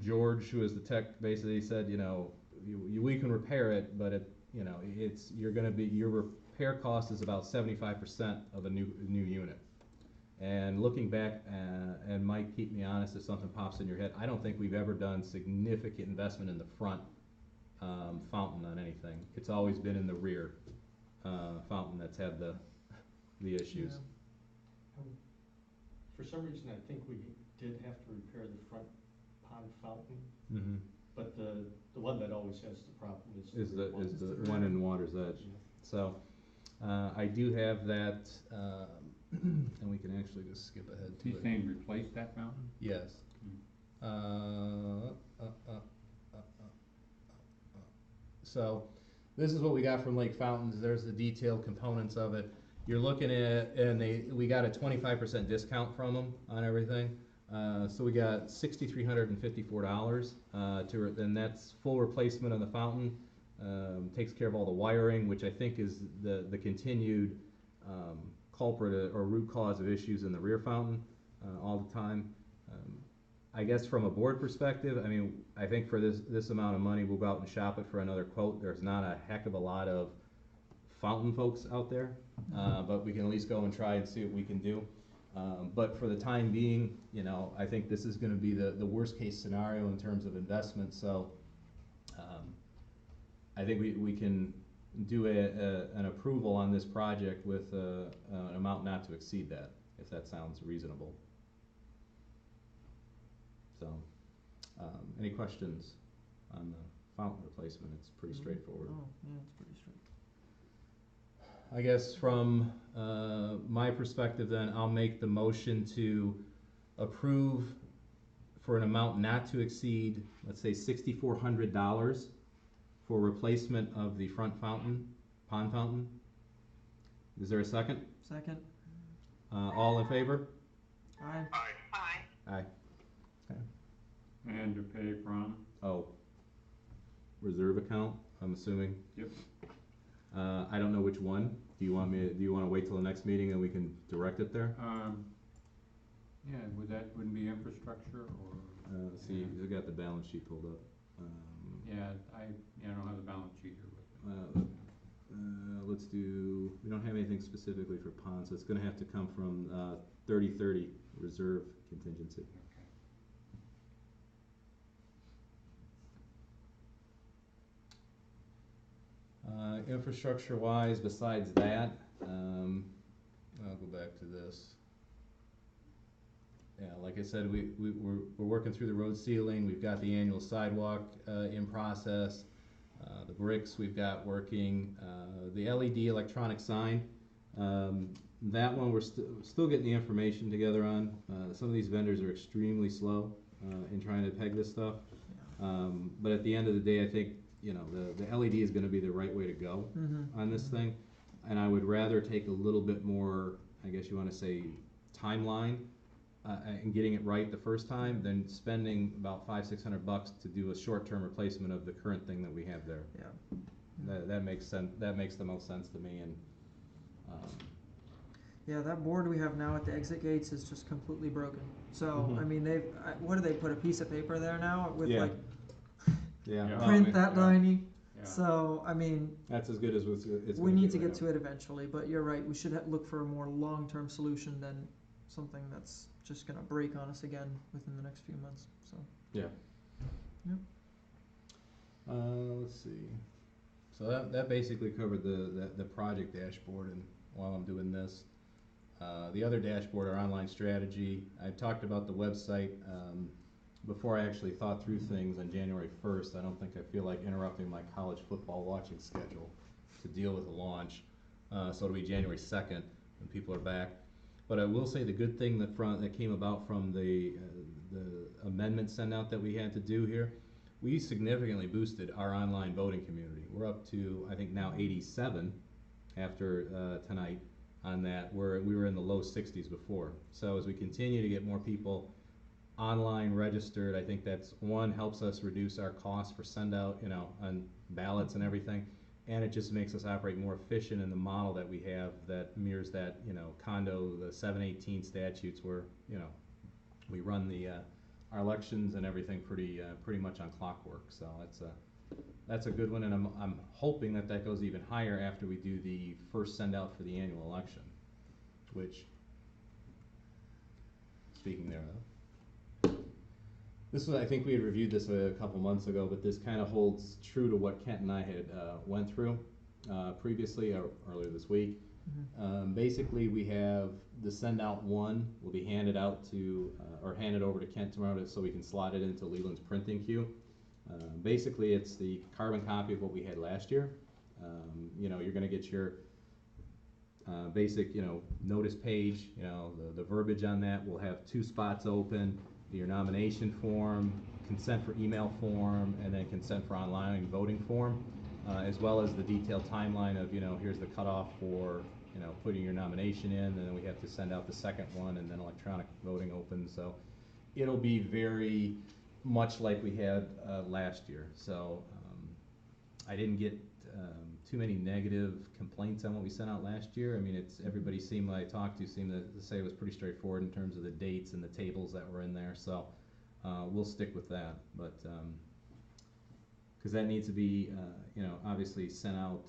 George, who is the tech, basically said, you know, we can repair it, but your repair cost is about 75% of a new unit. And looking back, and Mike, keep me honest if something pops in your head, I don't think we've ever done significant investment in the front fountain on anything. It's always been in the rear fountain that's had the issues. For some reason, I think we did have to repair the front pond fountain, Mm-hmm. but the one that always has the problem is Is the one in Water's Edge. Yeah. So I do have that, and we can actually just skip ahead to He's it. saying replace that fountain? Yes. So this is what we got from Lake Fountains. There's the detailed components of it. You're looking at, and we got a 25% discount from them on everything. So we got $6,354 and that's full replacement on the fountain. Takes care of all the wiring, which I think is the continued culprit or root cause of issues in the rear fountain all the time. I guess from a board perspective, I mean, I think for this amount of money, we'll go out and shop it for another quote. There's not a heck of a lot of fountain folks out there, but we can at least go and try and see what we can do. But for the time being, you know, I think this is going to be the worst case scenario in terms of investment. So I think we can do an approval on this project with an amount not to exceed that, if that sounds reasonable. So, any questions on the fountain replacement? It's pretty straightforward. Oh, yeah, it's pretty straight. I guess from my perspective then, I'll make the motion to approve for an amount not to exceed, let's say $6,400 for replacement of the front fountain, pond fountain. Is there a second? Second. All in favor? Aye. Aye. Aye. Okay. And to pay from? Oh, reserve account, I'm assuming? Yep. I don't know which one. Do you want to wait till the next meeting and we can direct it there? Yeah, wouldn't be infrastructure or? Let's see, I got the balance sheet pulled up. Yeah, I don't have the balance sheet here with me. Let's do, we don't have anything specifically for ponds, so it's gonna have to come from 3030 reserve contingency. Infrastructure wise, besides that, I'll go back to this. Yeah, like I said, we're working through the road sealing. We've got the annual sidewalk in process. The bricks we've got working. The LED electronic sign, that one we're still getting the information together on. Some of these vendors are extremely slow in trying to peg this stuff. But at the end of the day, I think, you know, the LED is going to be the right way to go on this thing. And I would rather take a little bit more, I guess you want to say, timeline and getting it right the first time than spending about $500-600 to do a short-term replacement of the current thing that we have there. Yeah. That makes sense. That makes the most sense to me. And yeah, that board we have now at the exit gates is just completely broken. So I mean, what do they put, a piece of paper there now with like print that tiny? Yeah. So I mean, that's as good as it's. We need to get to it eventually, but you're right. We should look for a more long-term solution than something that's just gonna break on us again within the next few months. So yeah. Yep. Let's see. So that basically covered the project dashboard, and while I'm doing this, the other dashboard, our online strategy, I talked about the website before I actually thought through things on January 1st. I don't think I feel like interrupting my college football watching schedule to deal with the launch. So it'll be January 2nd when people are back. But I will say the good thing that came about from the amendment send out that we had to do here, we significantly boosted our online voting community. We're up to, I think now 87 after tonight. on that, where we were in the low 60s before. So as we continue to get more people online registered, I think that's one, helps us reduce our costs for send out, you know, on ballots and everything, and it just makes us operate more efficient in the model that we have that mirrors that, you know, condo, the 718 statutes where, you know, we run the our elections and everything pretty much on clockwork. So that's a good one, and I'm hoping that goes even higher after we do the first send out for the annual election, which, speaking thereof, this was, I think we had reviewed this a couple months ago, but this kind of holds true to what Kent and I had went through previously or earlier this week. Basically, we have the send out one will be handed out to or handed over to Kent tomorrow so we can slot it into Leland's printing queue. Basically, it's the carbon copy of what we had last year. You know, you're going to get your basic, you know, notice page. You know, the verbiage on that. We'll have 2 spots open: your nomination form, consent for email form, and then consent for online voting form, as well as the detailed timeline of, you know, here's the cutoff for, you know, putting your nomination in, and then we have to send out the second one, and then electronic voting opens. So it'll be very much like we had last year. So I didn't get too many negative complaints on what we sent out last year. I mean, everybody seemed, I talked to, seemed to say it was pretty straightforward in terms of the dates and the tables that were in there. So we'll stick with that, but because that needs to be, you know, obviously sent out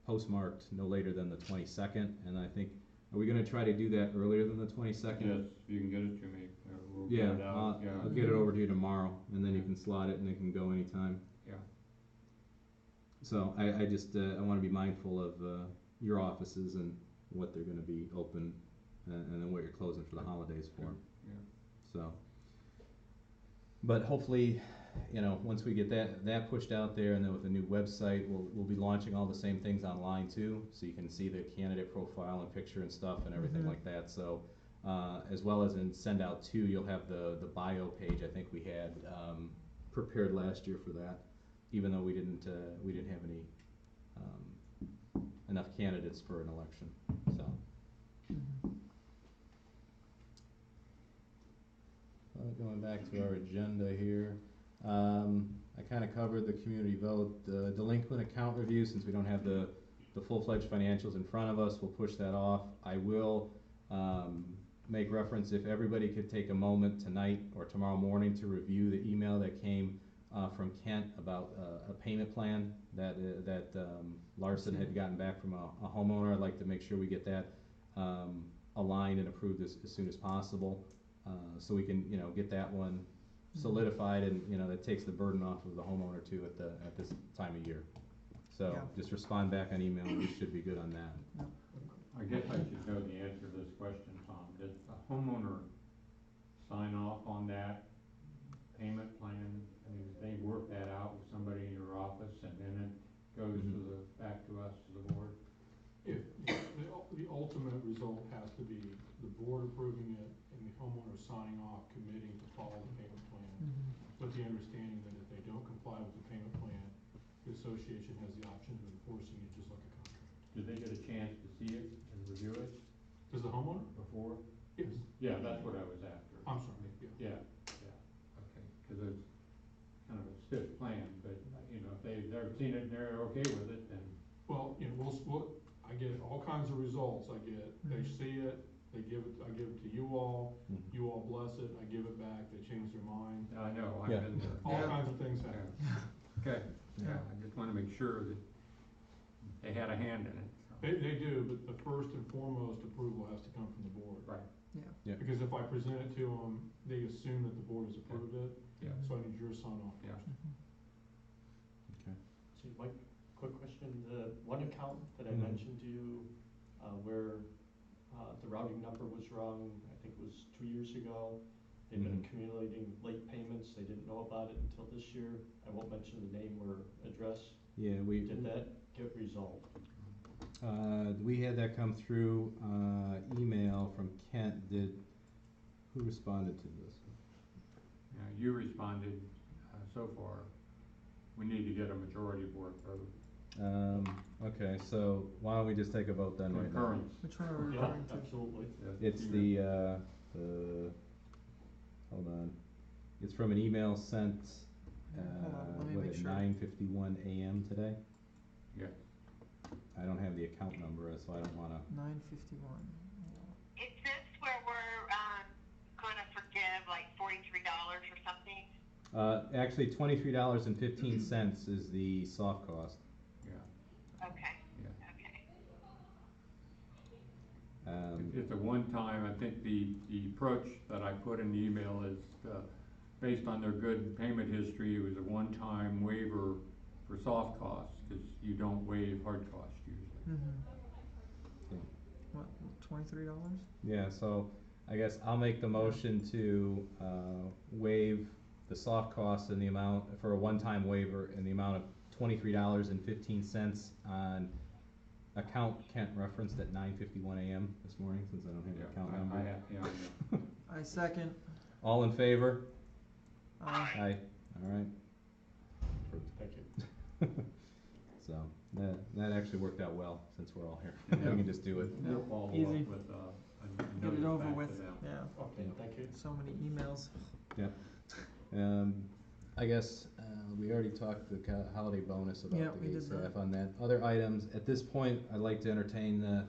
postmarked no later than the 22nd. And I think, are we going to try to do that earlier than the 22nd? Yes, you can get it to me. We'll Yeah, get it out. I'll get it over to you tomorrow, and then you can slot it, and it can go anytime. Yeah. So I just I want to be mindful of your offices and what they're going to be open, and then what you're closing for the holidays for. Yeah. So, but hopefully, you know, once we get that pushed out there, and then with the new website, we'll be launching all the same things online too, so you can see the candidate profile and picture and stuff and everything like that. So. As well as in send out 2, you'll have the bio page. I think we had prepared last year for that, even though we didn't have any enough candidates for an election. So going back to our agenda here, I kind of covered the community vote, the delinquent account review. Since we don't have the full-fledged financials in front of us, we'll push that off. I will make reference, if everybody could take a moment tonight or tomorrow morning to review the email that came from Kent about a payment plan that Larson had gotten back from a homeowner. I'd like to make sure we get that aligned and approved as soon as possible, so we can, you know, get that one solidified, and, you know, that takes the burden off of the homeowner too at this time of year. So just respond back on email, and we should be good on that. I guess I should know the answer to this question, Tom. Did the homeowner sign off on that payment plan? I mean, did they work that out with somebody in your office, and then it goes back to us, to the board? If the ultimate result has to be the board approving it and the homeowner signing off, committing to follow the payment plan, with the understanding that if they don't comply with the payment plan, the association has the option of enforcing it just like a contract. Did they get a chance to see it and review it Does the homeowner? before? Yes. Yeah, that's what I was after. I'm sorry, yeah. Yeah, okay, because it's kind of a stiff plan, but, you know, if they've seen it and they're okay with it, then. Well, you know, I get all kinds of results. They see it, I give it to you all bless it, I give it back, they change their mind. I know, I've been there. All kinds of things happen. Okay, yeah, I just wanna make sure that they had a hand in it. So. They do, but the first and foremost approval has to come from the board. Right. Yeah. Because if I present it to them, they assume that the board has approved it. Yeah. So I need your sign off Yeah. first. Okay. So Mike, quick question, the one account that I mentioned to you, where the routing number was wrong, I think it was 2 years ago. They've been accumulating late payments, they didn't know about it until this year. I won't mention the name or address. Yeah, Did that get resolved? We had that come through email from Kent. Who responded to this? Yeah, you responded, so far, we need to get a majority board vote. Okay, so why don't we just take a vote then right now? Concurrence. Which one are we Yeah, referring to? absolutely. It's the, hold on, it's from an email sent, Hold on, let me what, make at sure. 9:51 AM today? Yeah. I don't have the account number, so I don't wanna, 9:51. Is this where we're, gonna forgive like $43 or something? actually $23.15 is the soft cost. Yeah. Okay, Yeah. okay. Um, It's a one-time, I think the approach that I put in the email is, based on their good payment history, it was a one-time waiver for soft costs, cause you don't waive hard costs usually. Mm-hmm. What, $23? yeah, so I guess I'll make the motion to, waive the soft costs in the amount, for a one-time waiver in the amount of $23.15 on account Kent referenced at 9:51 AM this morning, since I don't have the account number. Yeah. I second. All in favor? Aye. Aye, alright. Thank you. So, that actually worked out well, since we're all here. Yeah. We can just do it. We'll follow up Easy. with, a Get it note over back to with, them. yeah. Okay, thank you. So many emails. I guess, we already talked the holiday bonus Yeah, about the we gate did that. staff on that. Other items, at this point, I'd like to entertain,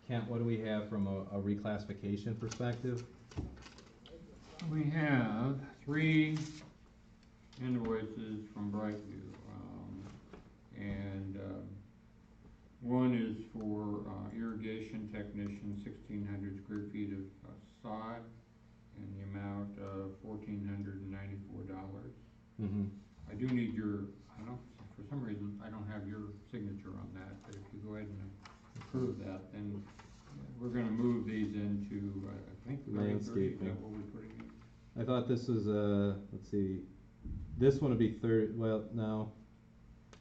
Kent, what do we have from a reclassification perspective? We have 3 invoices from Brightview, and one is for irrigation technician, 1,600 square feet of sod, and the amount of $1,494. Mm-hmm. I do need your, I don't, for some reason, I don't have your signature on that, but if you go ahead and approve that, then we're gonna move these into, I think, the is Landscaping. that what we're putting in? I thought this was, let's see, this one would be well, no.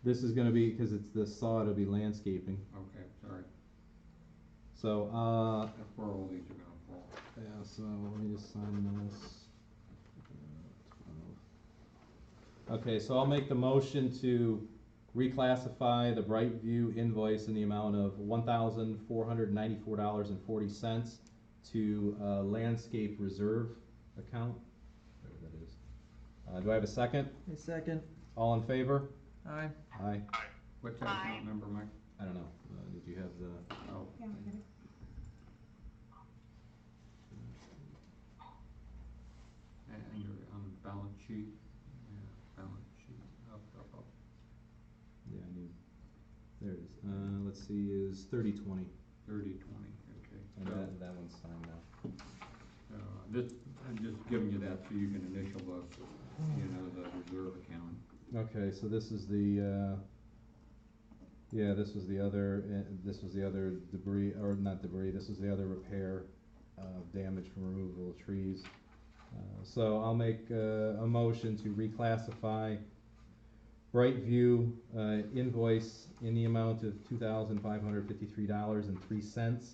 This is gonna be, cause it's the sod, it'll be landscaping. Okay, sorry, So, that's where all these are gonna fall. yeah, so let me just sign this. 12. Okay, so I'll make the motion to reclassify the Brightview invoice in the amount of $1,494.40 to landscape reserve account. Whatever that is. Do I have a second? I second. All in favor? Aye. Aye. What's that account number, Mike? I don't know. Did you have the? Oh. Yeah, I get it. And you're on the balance sheet, yeah, balance sheet, up. Yeah, I need. There it is. Let's see, is 3020. 30/20, okay. And So, that one's signed now. this, I'm just giving you that so you can initial the reserve account. Okay, so this is the, yeah, this was the other debris, or not debris, this is the other repair of damage from removal of trees. So I'll make a motion to reclassify Brightview invoice in the amount of $2,553.03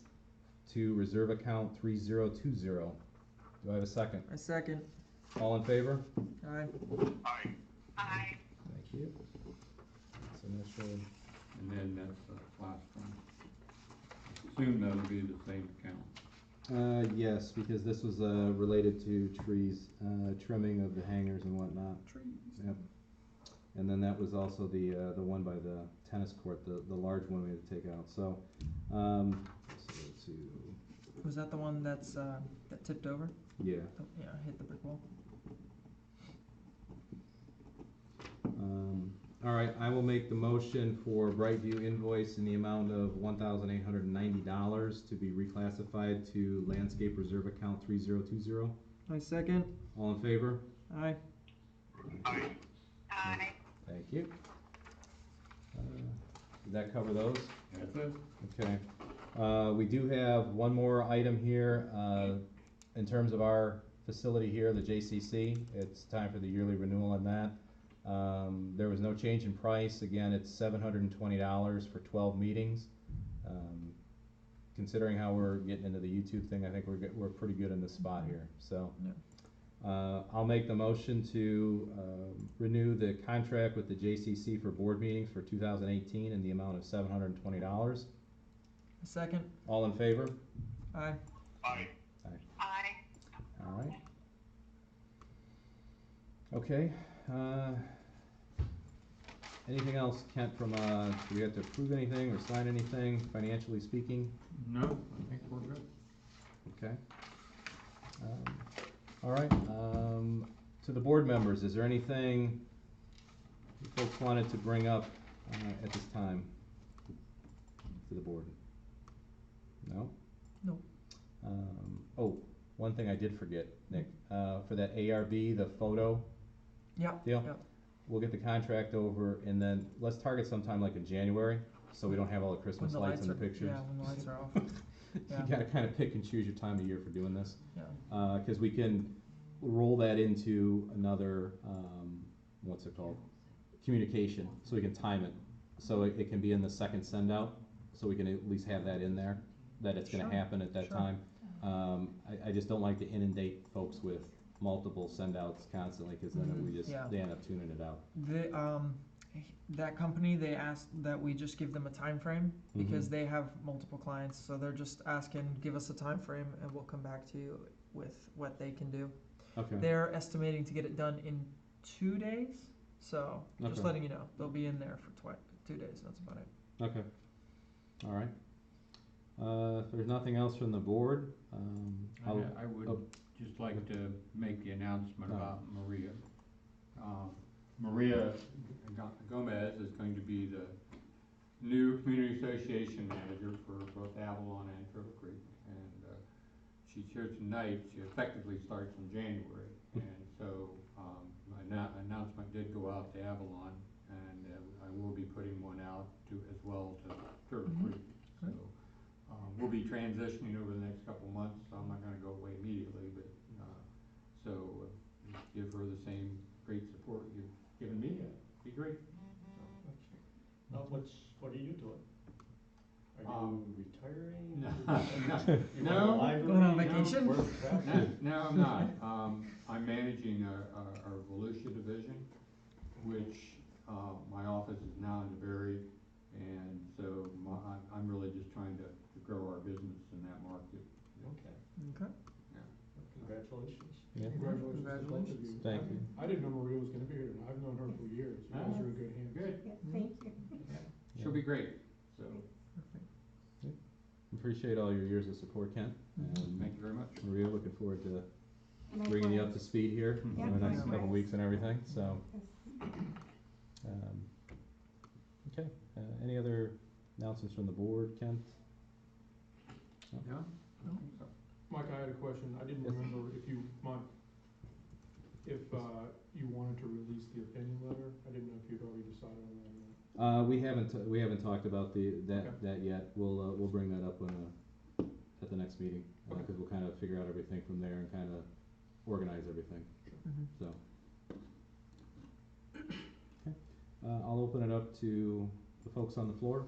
to reserve account 3020. Do I have a second? I second. All in favor? Aye. Aye. Thank you. That's initial. And then that's the last one. Assume that'll be the same account. Yes, because this was related to trees, trimming of the hangers and whatnot. Trees. Yep. And then that was also the one by the tennis court, the large one we had to take out. So, let's see. Was that the one that's that tipped over? Yeah. Oh, yeah, hit the brick wall. All right, I will make the motion for Brightview invoice in the amount of $1,890 to be reclassified to landscape reserve account 3020. I second. All in favor? Aye. Aye. Thank you. Did that cover those? That's it. Okay. We do have one more item here, in terms of our facility here, the JCC. It's time for the yearly renewal on that. There was no change in price. Again, it's $720 for 12 meetings. Considering how we're getting into the YouTube thing, I think we're pretty good in this spot here. So, I'll make the motion to, renew the contract with the JCC for board meetings for 2018 in the amount of $720. Second, All in favor? aye. Aye. All right. Okay, anything else, Kent, from, do we have to approve anything or sign anything, financially speaking? No, I think we're good. Okay. All right, to the board members, is there anything you folks wanted to bring up, at this time to the board? No? No. Oh, one thing I did forget, Nick, for that ARB, the photo Yep, deal, yep. we'll get the contract over, and then let's target sometime like in January, so we don't have all the When Christmas the lights lights in are, the pictures. yeah, when the lights are off. Yeah. You gotta kinda pick and choose your time of year for doing this. Yeah. Cause we can roll that into another, what's it called? Communication, so we can time it. So it can be in the second send out, so we can at least have that in there, that it's gonna Sure, happen at that sure. time. I just don't like to inundate folks with multiple send outs constantly, cause then we just, Yeah. they end up tuning it out. That company, they asked that we just give them a time frame because Mhm. they have multiple clients, so they're just asking, give us a time frame and we'll come back to you with what they can do. Okay, They're estimating to get it done in 2 days, so just Okay. letting you know, they'll be in there for 2 days, that's about it. okay, alright. If there's nothing else from the board, I would oh. just like to make the announcement Oh. about Maria. Maria Gomez is going to be the new community association manager for both Avalon and Turtle Creek. And she's here tonight. She effectively starts in January. And so my announcement did go out to Avalon, and I will be putting one out to as well to Turtle Mhm. Creek. So we'll be transitioning over the next couple months, so I'm not gonna go away immediately, but so give her the same great support you've given me. Be great. What are you doing? Are Um, you retiring? No, You no, want a library? Going on no. vacation? Where's the traffic? No, I'm not. I'm managing our Volusia division, which, my office is now in DeBerry, and so I'm really just trying to grow our business in that market. Okay, Okay. congratulations. Yeah. Congratulations to both of you. Thank you. I didn't know Maria was gonna be here, and I've known her for years. You guys are in good hands. Good. Yeah, thank you. She'll be great, so, Perfect. Appreciate all your years of support, Kent, and thank you very much. Maria, looking forward to bringing you up to speed here Yeah, in the next couple likewise. weeks and everything, so. Yes. Okay, any other announcements from the board, Kent? Yeah? Mike, I had a question. I didn't Yes. remember if you wanted to release the opinion letter. I didn't know if you'd already decided on that or not. We haven't talked about Okay. that yet, we'll bring that up at the next meeting, Okay. cause we'll kinda figure out everything from there and kinda organize everything, Mhm. so. Okay, I'll open it up to the folks on the floor.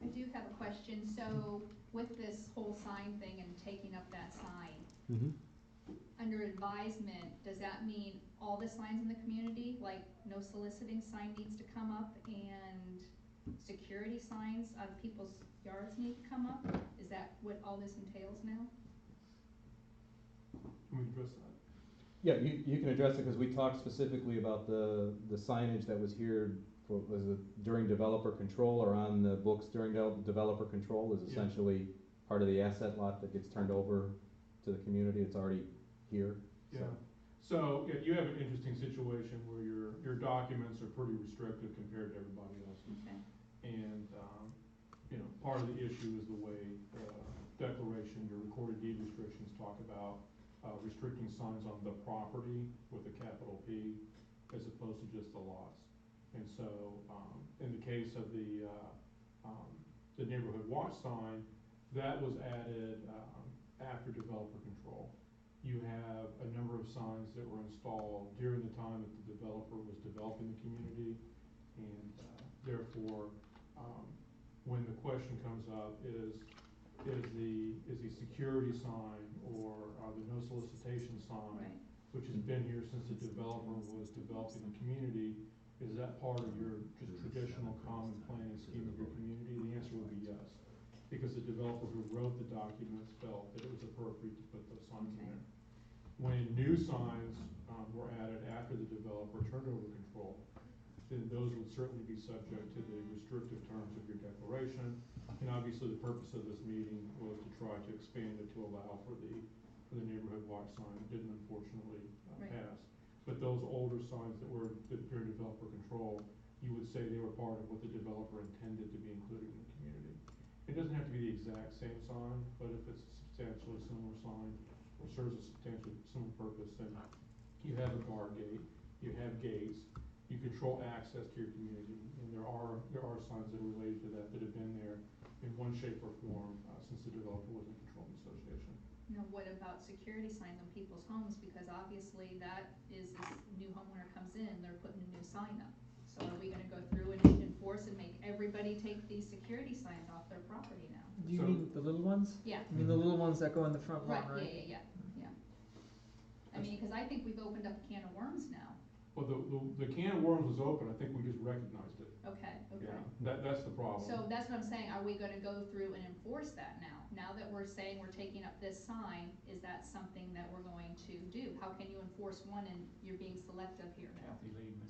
I do have a question, so with this whole sign thing and taking up that sign, Mm-hmm. under advisement, does that mean all the signs in the community, like no soliciting sign needs to come up and security signs out of people's yards need to come up? Is that what all this entails now? Can we address that? Yeah, you can address it, cause we talked specifically about the signage that was here for, was it during developer control or on the books during developer control is Yeah. essentially part of the asset lot that gets turned over to the community, it's already here, so. Yeah. So, yeah, you have an interesting situation where your documents are pretty restrictive compared to everybody else's. Okay. And, part of the issue is the way the declaration, your recorded deed restrictions talk about, restricting signs on the property with a capital P as opposed to just the lots. And so, in the case of the neighborhood watch sign, that was added, after developer control. You have a number of signs that were installed during the time that the developer was developing the community, and therefore, when the question comes up is the security sign or the no solicitation sign Right. which has been here since the developer was developing the community, is that part of your just traditional common planning scheme of your community? The answer would be yes, because the developer who wrote the documents felt that it was appropriate to put those signs in there. When new signs were added after the developer turned over control, then those would certainly be subject to the restrictive terms of your declaration. And obviously the purpose of this meeting was to try to expand it to allow for the neighborhood watch sign. It didn't unfortunately pass. But those older signs that were during developer control, you would say they were part of what the developer intended to be included in the community. It doesn't have to be the exact same sign, but if it's a substantially similar sign or serves a substantially similar purpose, then you have a guard gate, you have gates, you control access to your community, and there are signs that are related to that have been there in one shape or form since the developer was in control of the association. Now, what about security signs on people's homes? Because obviously that is, this new homeowner comes in, they're putting a new sign up. So are we gonna go through and enforce and make everybody take these security signs off their property now? Do you mean the little ones? Yeah. I mean the little ones that go in the front lawn, right? Yeah. I mean, cause I think we've opened up a can of worms now. Well, the can of worms was open, I think we just recognized it. Okay. Yeah, that's the problem. So that's what I'm saying, are we gonna go through and enforce that now? Now that we're saying we're taking up this sign, is that something that we're going to do? How can you enforce one and you're being selective here now?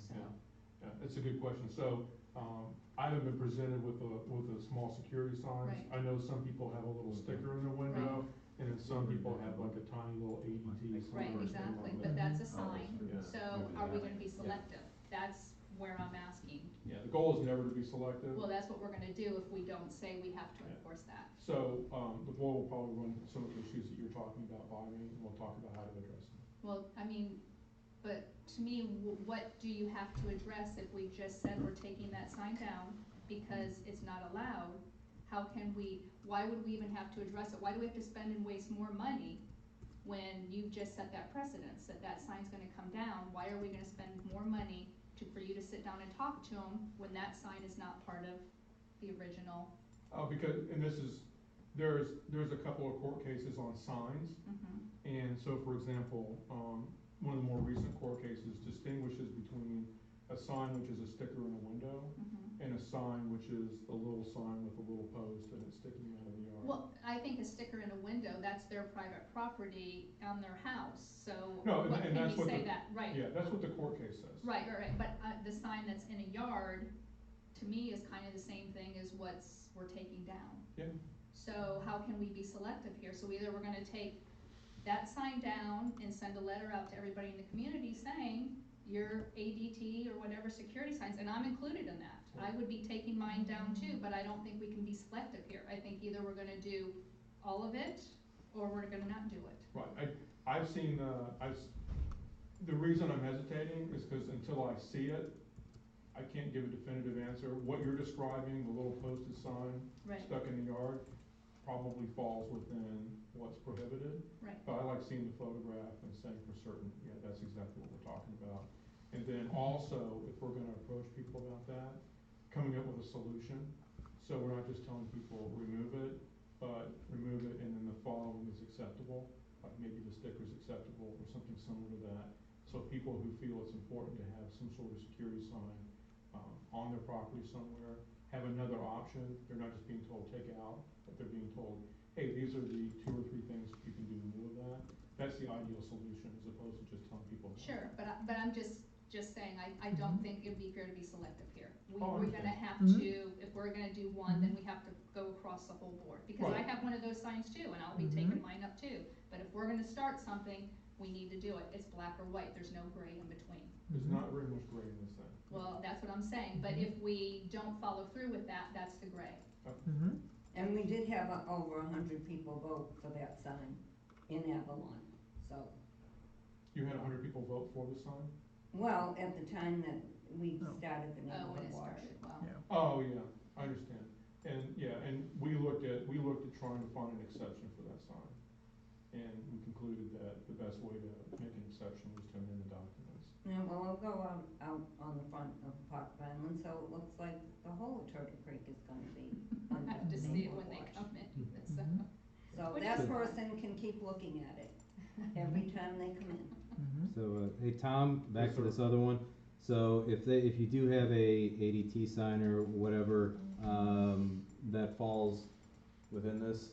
So, Yeah, that's a good question. So, I haven't been presented with a small security signs. Right. I know some people have a little sticker in their window, and then some people have like a tiny little ADT sign. right, or something exactly, like but that. that's a sign, Yeah. so are we gonna be selective? That's where I'm asking. Yeah, the goal is never to be selective. Well, that's what we're gonna do if we don't say we have to Yeah. enforce that. So, the board will probably run some of the issues that you're talking about by me, and we'll talk about how to address them. Well, I mean, but to me, what do you have to address if we just said we're taking that sign down because it's not allowed? How can we, why would we even have to address it? Why do we have to spend and waste more money when you've just set that precedence, that that sign's gonna come down? Why are we gonna spend more money for you to sit down and talk to them when that sign is not part of the original? Because, and this is, there's a couple of court cases on signs. And so, for example, one of the more recent court cases distinguishes between a sign which is a sticker in a window and a sign which is a little sign with a little post and it's sticking out of the yard. Well, I think a sticker in a window, that's their private property on their house, so No, what and can that's we what say the- that, right? Yeah, that's what the court case says. Right, but the sign that's in a yard, to me, is kind of the same thing as what's we're taking down. Yeah. So how can we be selective here? So either we're gonna take that sign down and send a letter out to everybody in the community saying, your ADT or whatever security signs, and I'm included in that. I would be taking mine down too, but I don't think we can be selective here. I think either we're gonna do all of it, or we're gonna not do it. Right, I've seen, the reason I'm hesitating is because until I see it, I can't give a definitive answer. What you're describing, the little posted sign Right. stuck in the yard, probably falls within what's prohibited. Right. But I like seeing the photograph and saying for certain, yeah, that's exactly what we're talking about. And then also, if we're gonna approach people about that, coming up with a solution. So we're not just telling people, remove it, but remove it and then the following is acceptable. Like maybe the sticker's acceptable or something similar to that. So people who feel it's important to have some sort of security sign on their property somewhere have another option. They're not just being told take it out, but they're being told, hey, these are the 2 or 3 things you can do in lieu of that. That's the ideal solution as opposed to just telling people. Sure, but I'm just saying, I don't think it'd be fair to be selective here. Oh, I We're gonna have to, if we're gonna do one, then we have to go across the whole board. Because I Right. have one of those signs too, and I'll be taking mine up too. But if we're gonna start something, we need to do it. It's black or white, there's no gray in between. There's not very much gray in this thing. Well, that's what I'm saying, but if we don't follow through with that, that's the gray. And we did have over 100 people vote for that sign in Avalon, so. You had 100 people vote for the sign? Well, at the time that we Oh. started the Oh, when neighborhood it watch. started, wow. Yeah. Oh, yeah, I understand. And, yeah, and we looked at trying to find an exception for that sign. And we concluded that the best way to make an exception was to amend the documents. Yeah, well, I'll go out on the front of Park Island, so it looks like the whole of Turtle Creek is gonna be I under have to see it neighborhood when they watch. come in, so. So Which that is person can keep looking at it every time they come in. So, hey, Tom, back Yes, to sir. this other one. So if you do have a ADT sign or whatever, that falls within this,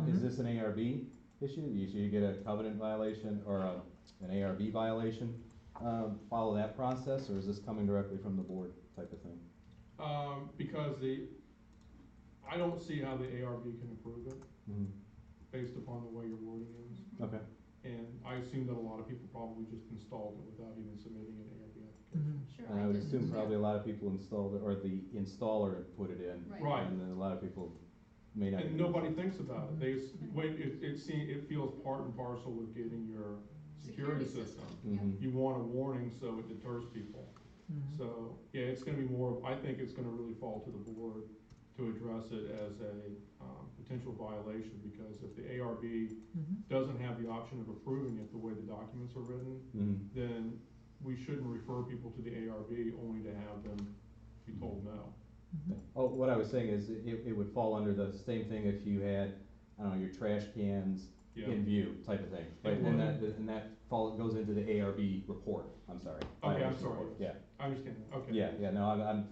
is this an ARB issue? You get a covenant violation or an ARB violation, follow that process, or is this coming directly from the board type of thing? Because I don't see how the ARB can approve it based upon the way your wording is. Okay. And I assume that a lot of people probably just installed it without even submitting an ARB application. Sure, And I would just- assume probably a lot of people installed it, or the installer put it in. Right. Right. And then a lot of people may not. And nobody thinks about it. It feels part and parcel with getting your security system. Mhm. You want a warning so it deters people. So, yeah, it's gonna be more, I think it's gonna really fall to the board to address it as a, potential violation, because if the ARB doesn't have the option of approving it the way the documents are written, then we shouldn't refer people to the ARB only to have them be told no. Oh, what I was saying is it would fall under the same thing if you had, I don't know, your trash cans Yeah. in view type of thing. But It and that goes into the ARB report, I'm sorry. Okay, I'm violation sorry. report. Yeah, I understand that, okay. yeah, no,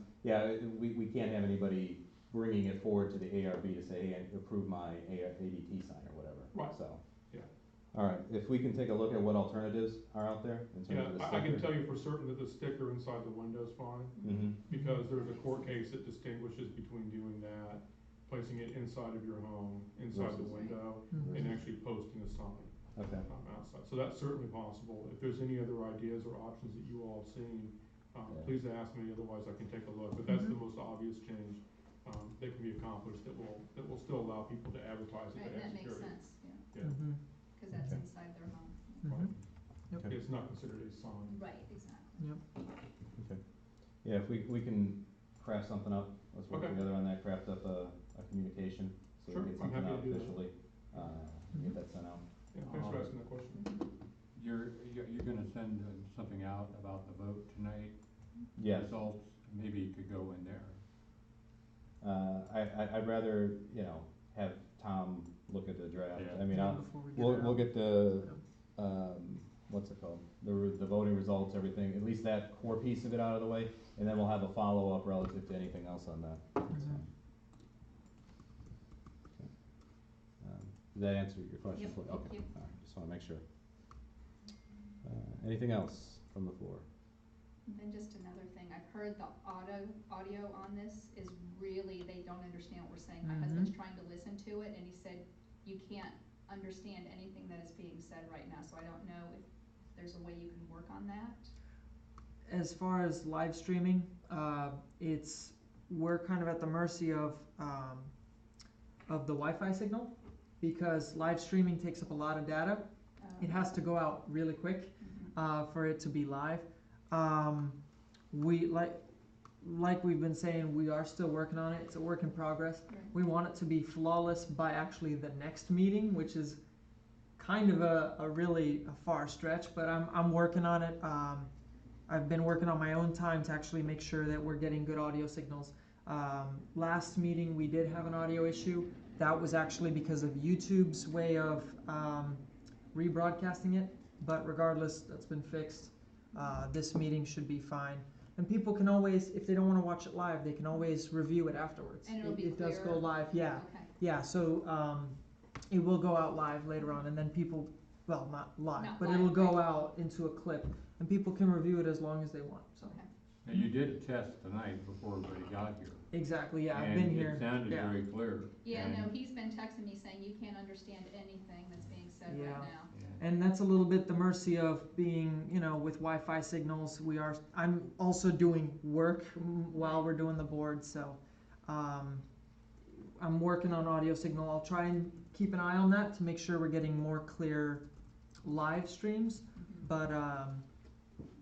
we can't have anybody bringing it forward to the ARB to say, hey, approve my ADT sign or whatever. Right. So. Yeah. All right, if we can take a look at what alternatives are out there in terms of the Yeah, I can sticker. tell you for certain that the sticker inside the window's fine, because there's a court case that distinguishes between doing that, placing it inside of your home, inside the Versus- window, Mhm. and actually posting a sign. Okay. Outside, so that's certainly possible. If there's any other ideas or options that you all have seen, Yeah. please ask me, otherwise I can take a look, but that's the most obvious change, that can be accomplished, that will still allow people to advertise that Right, they have that makes security. sense, yeah, Yeah, cause that's Okay. inside their home. right. Okay. It's not considered a sign. Right, exactly. Okay. Yeah, if we can craft something up, let's work Okay. together on that, craft up a communication, so Sure, we get I'm something happy out to do that. officially, get that sent out. Yeah, thanks for asking that question. You're gonna send something out about the vote tonight? Yes. Results, maybe you could go in there. I'd rather, have Tom look at the draft, Yeah. I mean, Before we get we'll it out. get the, what's it called? The voting results, everything, at least that core piece of it out of the way, and then we'll have a follow-up relative to anything else on that. So. Okay. Did that answer your question? Yep, Okay, yep. all right, just wanna make sure. Anything else from the floor? And then just another thing, I've heard the audio on this is really, they don't understand what we're saying. My husband's trying to listen to it, and he said, you can't understand anything that is being said right now, so I don't know if there's a way you can work on that. As far as live streaming, we're kind of at the mercy of the Wi-Fi signal, because live streaming takes up a lot of data. It has to go out really quick for it to be live. We like we've been saying, we are still working on it. It's a work in progress. Right. We want it to be flawless by actually the next meeting, which is kind of a really far stretch, but I'm working on it. I've been working on my own time to actually make sure that we're getting good audio signals. Last meeting we did have an audio issue. That was actually because of YouTube's way of rebroadcasting it, but regardless, that's been fixed. This meeting should be fine. And people can always, if they don't want to watch it live, they can always review it afterwards. And it'll be It does go clearer? live, yeah. Okay. Yeah, so it will go out live later on, and then people, well, not live, Not but live, it'll go right. out into a clip, and people can review it as long as they want, so. Okay. Now, you did a test tonight before everybody got here. Exactly, yeah, I've been here. And it sounded yeah. very clear. Yeah, And- no, he's been texting me saying you can't understand anything that's being said Yeah. right now. Yeah. And that's a little bit the mercy of being, with Wi-Fi signals. I'm also doing work while we're doing the board, so I'm working on audio signal. I'll try and keep an eye on that to make sure we're getting more clear live streams. But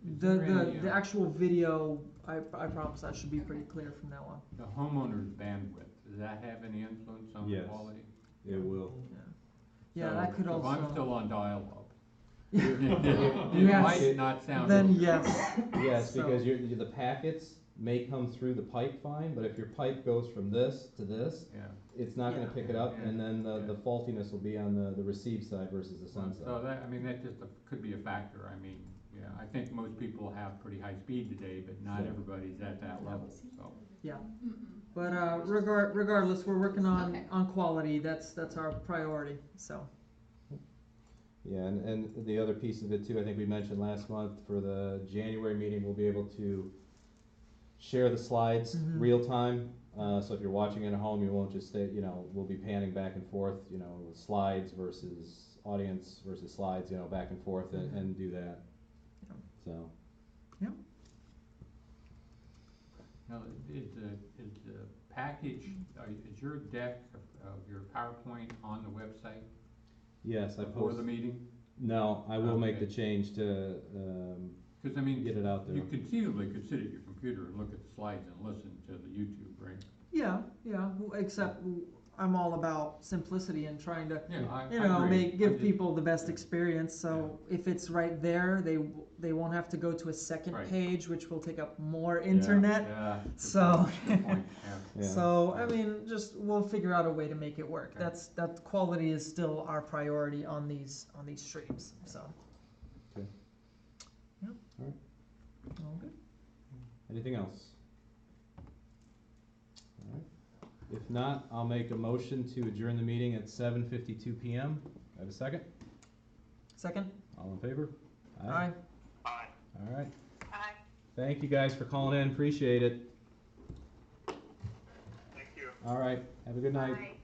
Is there any, the actual video, I promise that should be pretty clear from now on. The homeowner's bandwidth, does that have any influence on the Yes. quality? It will. Yeah, So- that could so if also. I'm still on dial-up, You it have- might not sound. Then as- yes. Yes, So- because the packets may come through the pipe fine, but if your pipe goes from this to this, Yeah. it's not gonna Yeah. pick it up, and then Yeah. the faultiness will be on the receive side versus the send So side. that, I mean, that just could be a factor, I mean, yeah, I think most people have pretty high speed today, but not Sure. everybody's at that level, so. Yeah, Mm-mm. but, regardless, we're working Okay. on quality, that's our priority, so. Yeah, and the other piece of it too, I think we mentioned last month, for the January meeting, we'll be able to share the slides Mhm. real time. So if you're watching at home, you won't just stay, we'll be panning back and forth, slides versus audience versus slides, back and forth and do that. Yeah. So, Now, is the package, is your deck of your PowerPoint on the website yes, I before post, the meeting? no, I will make the Okay. change to, Cause I mean, get it out there. you conceivably could sit at your computer and look at the slides and listen to the YouTube, right? Yeah, except I'm all about simplicity and trying to, Yeah, I agree. give people the best experience, so if it's right there, they won't have to go to a second Right. page, which will take up more internet. Yeah. good So- point, good point, yeah. Yeah. So, I mean, we'll figure out a way to make it work. Okay. That quality is still our priority on these streams, so. Okay. Yep. Alright. All good. Anything else? Alright, if not, I'll make a motion to adjourn the meeting at 7:52 PM. I have a second? Second? All in favor? Aye. Aye. Alright, Aye. thank you guys for calling in, appreciate it. Thank you. Alright, have a good night. Bye.